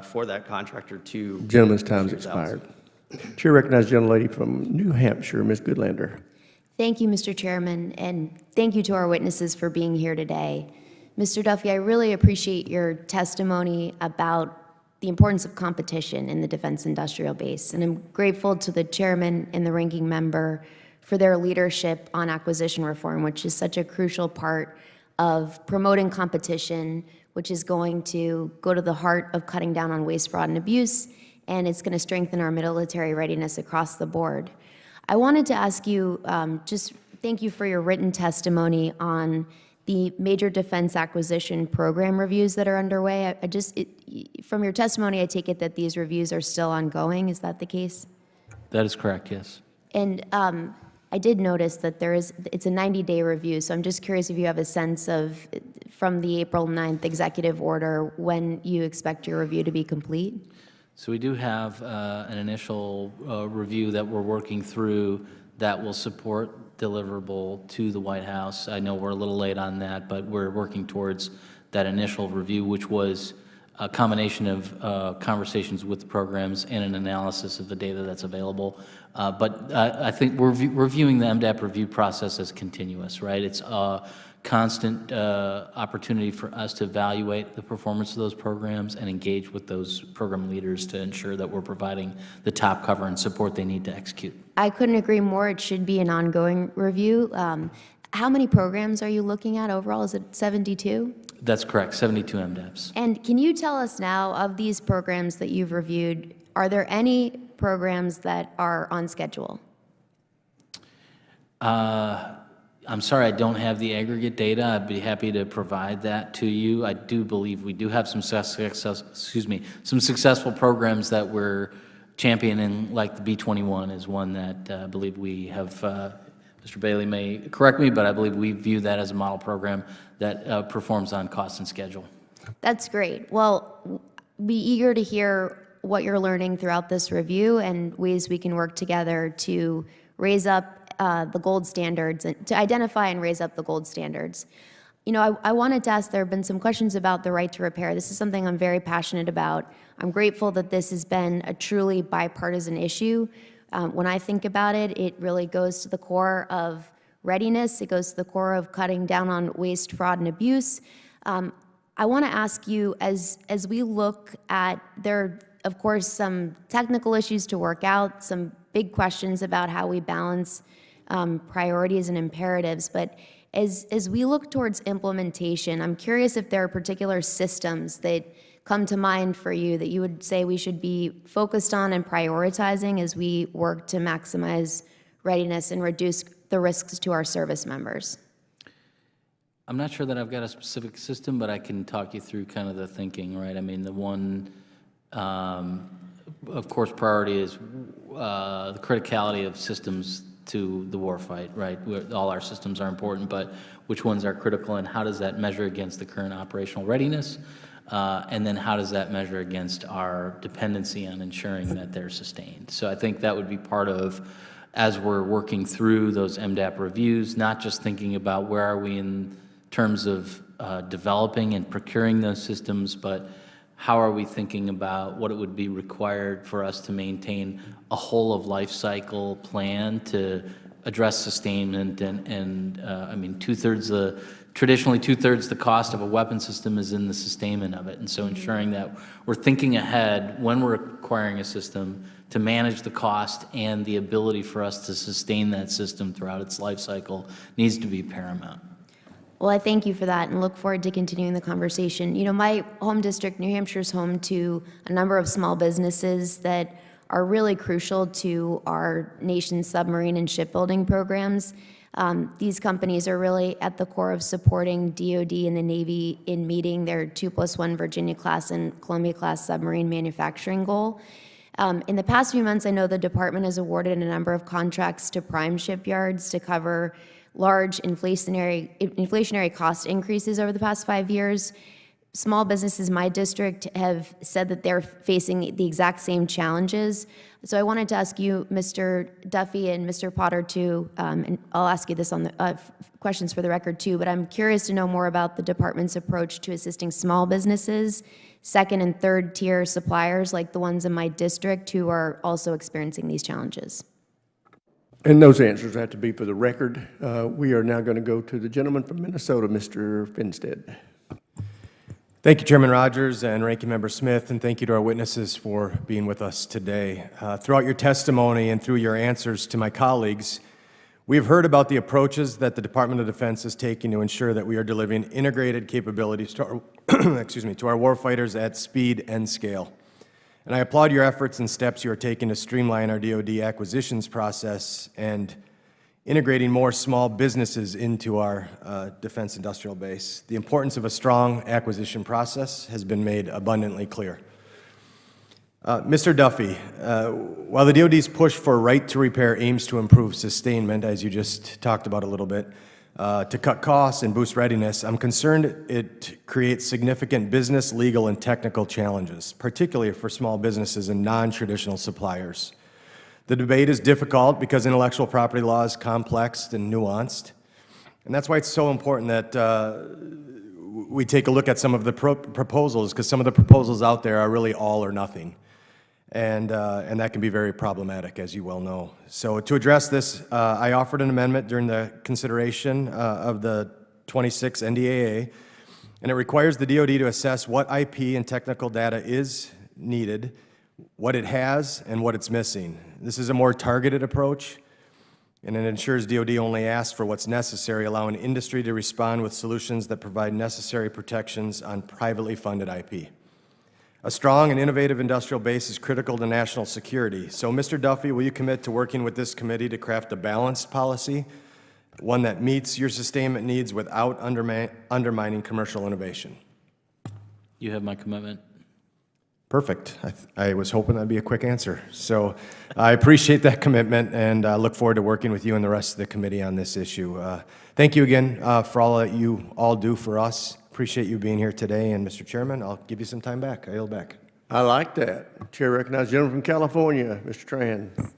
for that contractor to. Gentleman's time's expired. Chair recognizes the gentlelady from New Hampshire, Ms. Goodlander. Thank you, Mr. Chairman, and thank you to our witnesses for being here today. Mr. Duffey, I really appreciate your testimony about the importance of competition in the defense industrial base, and I'm grateful to the chairman and the ranking member for their leadership on acquisition reform, which is such a crucial part of promoting competition, which is going to go to the heart of cutting down on waste, fraud, and abuse, and it's going to strengthen our military readiness across the board. I wanted to ask you, just thank you for your written testimony on the major defense acquisition program reviews that are underway. From your testimony, I take it that these reviews are still ongoing. Is that the case? That is correct, yes. And I did notice that it's a 90-day review, so I'm just curious if you have a sense of, from the April 9th executive order, when you expect your review to be complete? So we do have an initial review that we're working through that will support deliverable to the White House. I know we're a little late on that, but we're working towards that initial review, which was a combination of conversations with the programs and an analysis of the data that's available. But I think we're viewing the MDAP review process as continuous, right? It's a constant opportunity for us to evaluate the performance of those programs and engage with those program leaders to ensure that we're providing the top cover and support they need to execute. I couldn't agree more. It should be an ongoing review. How many programs are you looking at overall? Is it 72? That's correct, 72 MDAPs. And can you tell us now, of these programs that you've reviewed, are there any programs that are on schedule? I'm sorry, I don't have the aggregate data. I'd be happy to provide that to you. I do believe we do have some successful programs that we're championing, like the B-21 is one that I believe we have, Mr. Bailey may correct me, but I believe we view that as a model program that performs on cost and schedule. That's great. Well, be eager to hear what you're learning throughout this review and ways we can work together to raise up the gold standards, and to identify and raise up the gold standards. You know, I wanted to ask, there have been some questions about the right to repair. This is something I'm very passionate about. I'm grateful that this has been a truly bipartisan issue. When I think about it, it really goes to the core of readiness. It goes to the core of cutting down on waste, fraud, and abuse. I want to ask you, as we look at, there are, of course, some technical issues to work out, some big questions about how we balance priorities and imperatives, but as we look towards implementation, I'm curious if there are particular systems that come to mind for you that you would say we should be focused on and prioritizing as we work to maximize readiness and reduce the risks to our service members? I'm not sure that I've got a specific system, but I can talk you through kind of the thinking, right? I mean, the one, of course, priority is the criticality of systems to the warfight, right? All our systems are important, but which ones are critical and how does that measure against the current operational readiness? And then how does that measure against our dependency on ensuring that they're sustained? So I think that would be part of, as we're working through those MDAP reviews, not just thinking about where are we in terms of developing and procuring those systems, but how are we thinking about what it would be required for us to maintain a whole of life cycle plan to address sustainment and I mean, traditionally two-thirds the cost of a weapon system is in the sustainment of it. And so ensuring that we're thinking ahead when we're acquiring a system to manage the cost and the ability for us to sustain that system throughout its life cycle needs to be paramount. Well, I thank you for that and look forward to continuing the conversation. You know, my home district, New Hampshire, is home to a number of small businesses that are really crucial to our nation's submarine and shipbuilding programs. These companies are really at the core of supporting DoD and the Navy in meeting their 2+1 Virginia-class and Columbia-class submarine manufacturing goal. In the past few months, I know the department has awarded a number of contracts to prime shipyards to cover large inflationary cost increases over the past 5 years. Small businesses in my district have said that they're facing the exact same challenges. So I wanted to ask you, Mr. Duffey and Mr. Potter, too, and I'll ask you this on the questions for the record, too, but I'm curious to know more about the department's approach to assisting small businesses, second and third tier suppliers like the ones in my district who are also experiencing these challenges. And those answers have to be for the record. We are now going to go to the gentleman from Minnesota, Mr. Finstead. Thank you, Chairman Rogers and Ranking Member Smith, and thank you to our witnesses for being with us today. Throughout your testimony and through your answers to my colleagues, we have heard about the approaches that the Department of Defense is taking to ensure that we are delivering integrated capabilities to our, to our warfighters at speed and scale. And I applaud your efforts and steps you are taking to streamline our DoD acquisitions process and integrating more small businesses into our defense industrial base. The importance of a strong acquisition process has been made abundantly clear. Mr. Duffey, while the DoD's push for right to repair aims to improve sustainment, as you just talked about a little bit, to cut costs and boost readiness, I'm concerned it creates significant business, legal, and technical challenges, particularly for small businesses and non-traditional suppliers. The debate is difficult because intellectual property law is complex and nuanced, and that's why it's so important that we take a look at some of the proposals, because some of the proposals out there are really all or nothing. And that can be very problematic, as you well know. So to address this, I offered an amendment during the consideration of the 26 NDAA, and it requires the DoD to assess what IP and technical data is needed, what it has, and what it's missing. This is a more targeted approach, and it ensures DoD only asks for what's necessary, allowing industry to respond with solutions that provide necessary protections on privately funded IP. A strong and innovative industrial base is critical to national security. So, Mr. Duffey, will you commit to working with this committee to craft a balanced policy, one that meets your sustainment needs without undermining commercial innovation? You have my commitment. Perfect. I was hoping that'd be a quick answer. So I appreciate that commitment, and look forward to working with you and the rest of the committee on this issue. Thank you again for all that you all do for us. Appreciate you being here today, and Mr. Chairman, I'll give you some time back. I yield back. I like that. Chair recognizes the gentleman from California, Mr. Tran.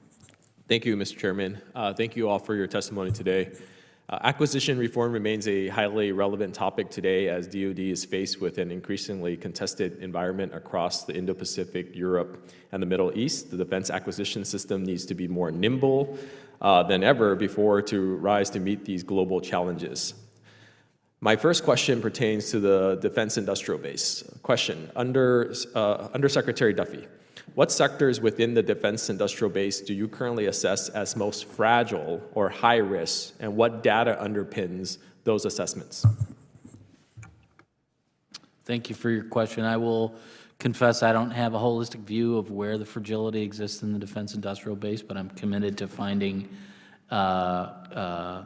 Thank you, Mr. Chairman. Thank you all for your testimony today. Acquisition reform remains a highly relevant topic today as DoD is faced with an increasingly contested environment across the Indo-Pacific, Europe, and the Middle East. The defense acquisition system needs to be more nimble than ever before to rise to meet these global challenges. My first question pertains to the defense industrial base. Question, Undersecretary Duffey, what sectors within the defense industrial base do you currently assess as most fragile or high risk, and what data underpins those assessments? Thank you for your question. I will confess I don't have a holistic view of where the fragility exists in the defense industrial base, but I'm committed to finding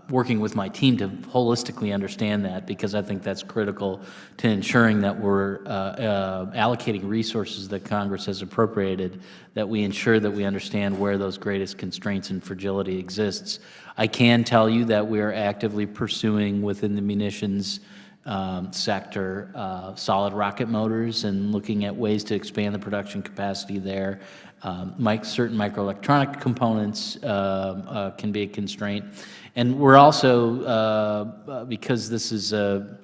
working with my team to holistically understand that, because I think that's critical to ensuring that we're allocating resources that Congress has appropriated, that we ensure that we understand where those greatest constraints and fragility exists. I can tell you that we are actively pursuing within the munitions sector solid rocket motors and looking at ways to expand the production capacity there. Certain microelectronic components can be a constraint. And we're also, because this is a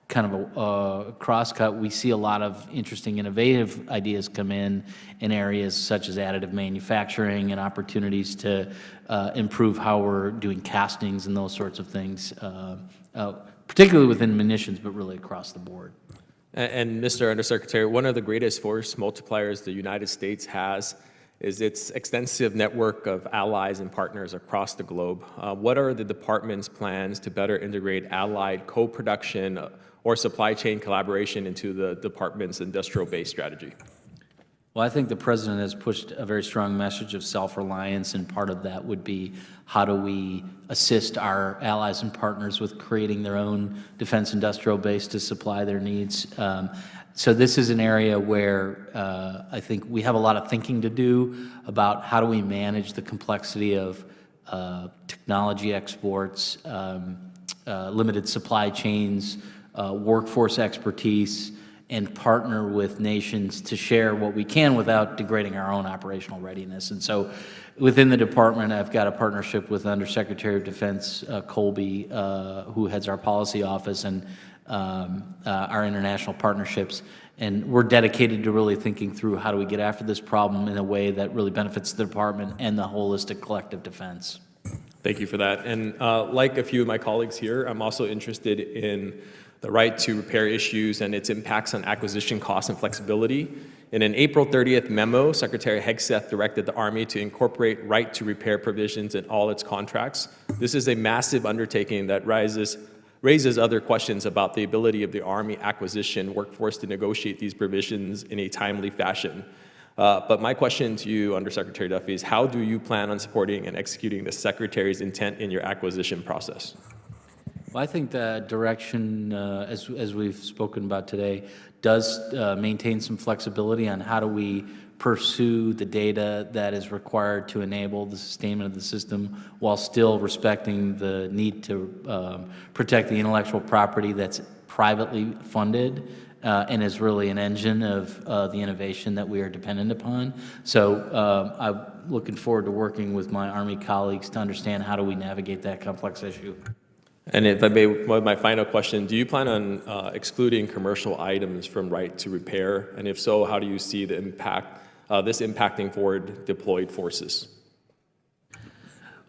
kind of a crosscut, we see a lot of interesting innovative ideas come in areas such as additive manufacturing and opportunities to improve how we're doing castings and those sorts of things, particularly within munitions, but really across the board. And Mr. Undersecretary, one of the greatest force multipliers the United States has is its extensive network of allies and partners across the globe. What are the department's plans to better integrate allied co-production or supply chain collaboration into the department's industrial base strategy? Well, I think the President has pushed a very strong message of self-reliance, and part of that would be how do we assist our allies and partners with creating their own defense industrial base to supply their needs. So this is an area where I think we have a lot of thinking to do about how do we manage the complexity of technology exports, limited supply chains, workforce expertise, and partner with nations to share what we can without degrading our own operational readiness. And so within the department, I've got a partnership with Undersecretary of Defense Colby, who heads our policy office, and our international partnerships. And we're dedicated to really thinking through how do we get after this problem in a way that really benefits the department and the holistic collective defense. Thank you for that. And like a few of my colleagues here, I'm also interested in the right to repair issues and its impacts on acquisition costs and flexibility. In an April 30th memo, Secretary Hegseth directed the Army to incorporate right to repair provisions in all its contracts. This is a massive undertaking that raises other questions about the ability of the Army acquisition workforce to negotiate these provisions in a timely fashion. But my question to you, Undersecretary Duffey, is how do you plan on supporting and executing the Secretary's intent in your acquisition process? Well, I think the direction, as we've spoken about today, does maintain some flexibility on how do we pursue the data that is required to enable the sustainment of the system while still respecting the need to protect the intellectual property that's privately funded and is really an engine of the innovation that we are dependent upon. So I'm looking forward to working with my Army colleagues to understand how do we navigate that complex issue. And if I may, my final question, do you plan on excluding commercial items from right to repair? And if so, how do you see the impact, this impacting forward deployed forces?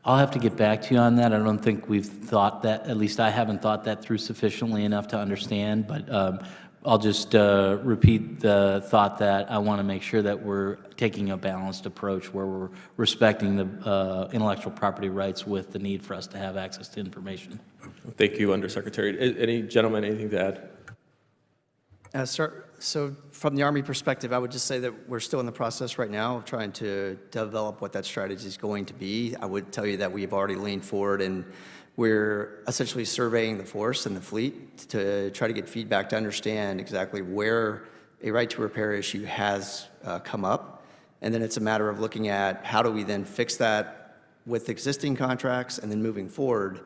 I'll have to get back to you on that. I don't think we've thought that, at least I haven't thought that through sufficiently enough to understand, but I'll just repeat the thought that I want to make sure that we're taking a balanced approach where we're respecting the intellectual property rights with the need for us to have access to information. Thank you, Undersecretary. Any gentlemen, anything to add? Sir, so from the Army perspective, I would just say that we're still in the process right now of trying to develop what that strategy is going to be. I would tell you that we've already leaned forward and we're essentially surveying the force and the fleet to try to get feedback to understand exactly where a right to repair issue has come up. And then it's a matter of looking at how do we then fix that with existing contracts, and then moving forward,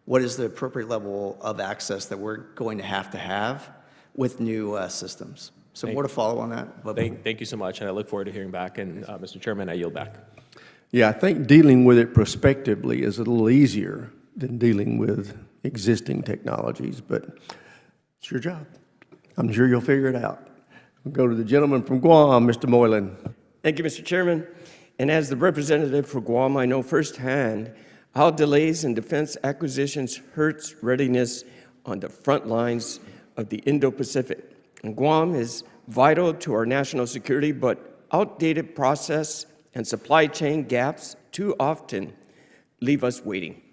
what is the appropriate level of access that we're going to have with new systems. So more to follow on that. Thank you so much, and I look forward to hearing back. And Mr. Chairman, I yield back. Yeah, I think dealing with it prospectively is a little easier than dealing with existing technologies, but it's your job. I'm sure you'll figure it out. We'll go to the gentleman from Guam, Mr. Moylan. Thank you, Mr. Chairman. And as the representative for Guam, I know firsthand how delays in defense acquisitions hurts readiness on the front lines of the Indo-Pacific. And Guam is vital to our national security, but outdated process and supply chain gaps too often leave us waiting.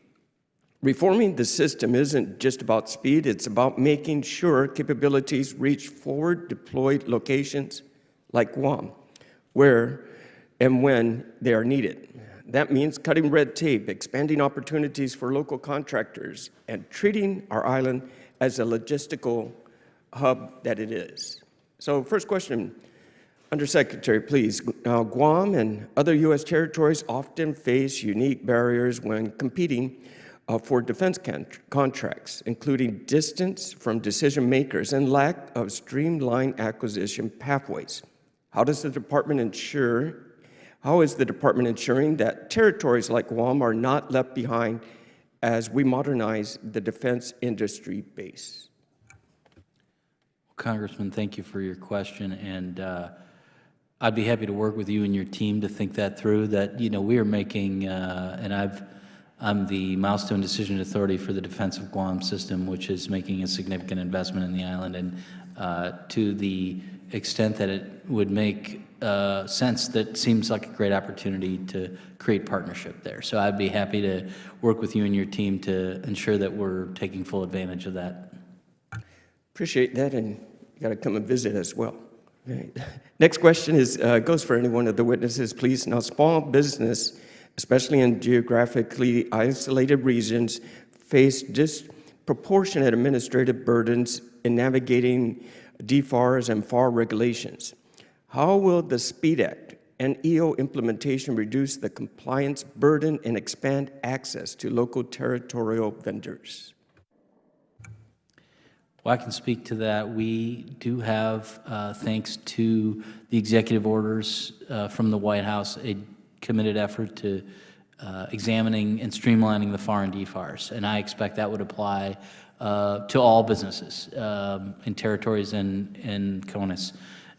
Reforming the system isn't just about speed, it's about making sure capabilities reach forward deployed locations like Guam, where and when they are needed. That means cutting red tape, expanding opportunities for local contractors, and treating our island as a logistical hub that it is. So first question, Undersecretary, please. Now, Guam and other U.S. territories often face unique barriers when competing for defense contracts, including distance from decision makers and lack of streamlined acquisition pathways. How is the department ensuring that territories like Guam are not left behind as we modernize the defense industry base? Congressman, thank you for your question, and I'd be happy to work with you and your team to think that through. That we are making, and I'm the milestone decision authority for the Defense of Guam system, which is making a significant investment in the island, and to the extent that it would make sense, that seems like a great opportunity to create partnership there. So I'd be happy to work with you and your team to ensure that we're taking full advantage of that. Appreciate that, and you got to come and visit as well. Okay. Next question is goes for any one of the witnesses, please. Now, small business, especially in geographically isolated regions, face disproportionate administrative burdens in navigating DFARS and FAR regulations. How will the SPEED Act and EO implementation reduce the compliance burden and expand access to local territorial vendors? Well, I can speak to that. We do have, thanks to the executive orders from the White House, a committed effort to examining and streamlining the FAR and DFARS, and I expect that would apply to all businesses in territories and CONUS.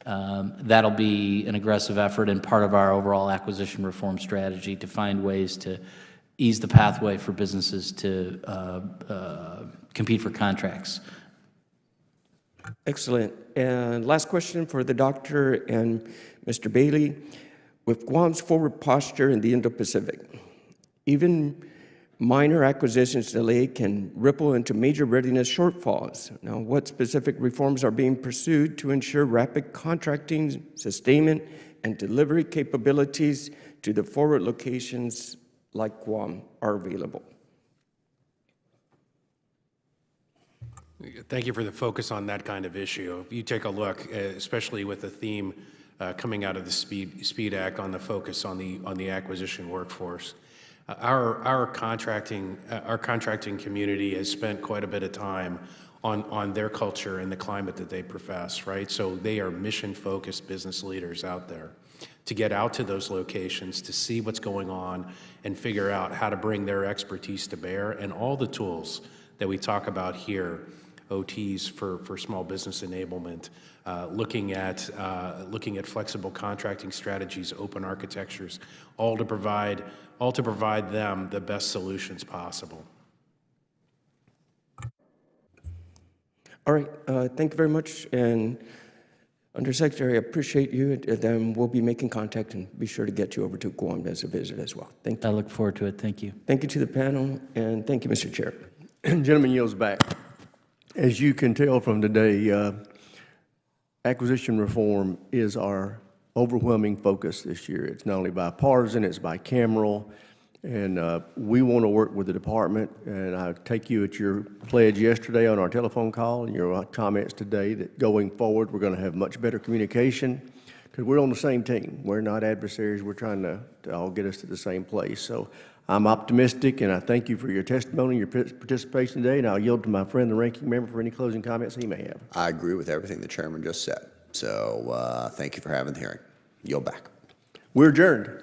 That'll be an aggressive effort and part of our overall acquisition reform strategy to find ways to ease the pathway for businesses to compete for contracts. Excellent. And last question for the doctor and Mr. Bailey. With Guam's forward posture in the Indo-Pacific, even minor acquisitions delay can ripple into major readiness shortfalls. Now, what specific reforms are being pursued to ensure rapid contracting, sustainment, and delivery capabilities to the forward locations like Guam are available. Thank you for the focus on that kind of issue. If you take a look, especially with the theme coming out of the Speed Act on the focus on the acquisition workforce, our contracting community has spent quite a bit of time on their culture and the climate that they profess, right? So they are mission-focused business leaders out there to get out to those locations, to see what's going on and figure out how to bring their expertise to bear, and all the tools that we talk about here, OTs for small business enablement, looking at flexible contracting strategies, open architectures, all to provide them the best solutions possible. All right, thank you very much, and Undersecretary, I appreciate you, and then we'll be making contact and be sure to get you over to Guam as a visit as well. Thank you. I look forward to it. Thank you. Thank you to the panel, and thank you, Mr. Chair. Gentleman yields back. As you can tell from today, acquisition reform is our overwhelming focus this year. It's not only bipartisan, it's bicameral, and we want to work with the department, and I take you at your pledge yesterday on our telephone call and your comments today that going forward, we're going to have much better communication because we're on the same team. We're not adversaries. We're trying to all get us to the same place. So I'm optimistic, and I thank you for your testimony, your participation today, and I'll yield to my friend, the ranking member, for any closing comments he may have. I agree with everything the chairman just said. So thank you for having the hearing. Yield back. We're adjourned.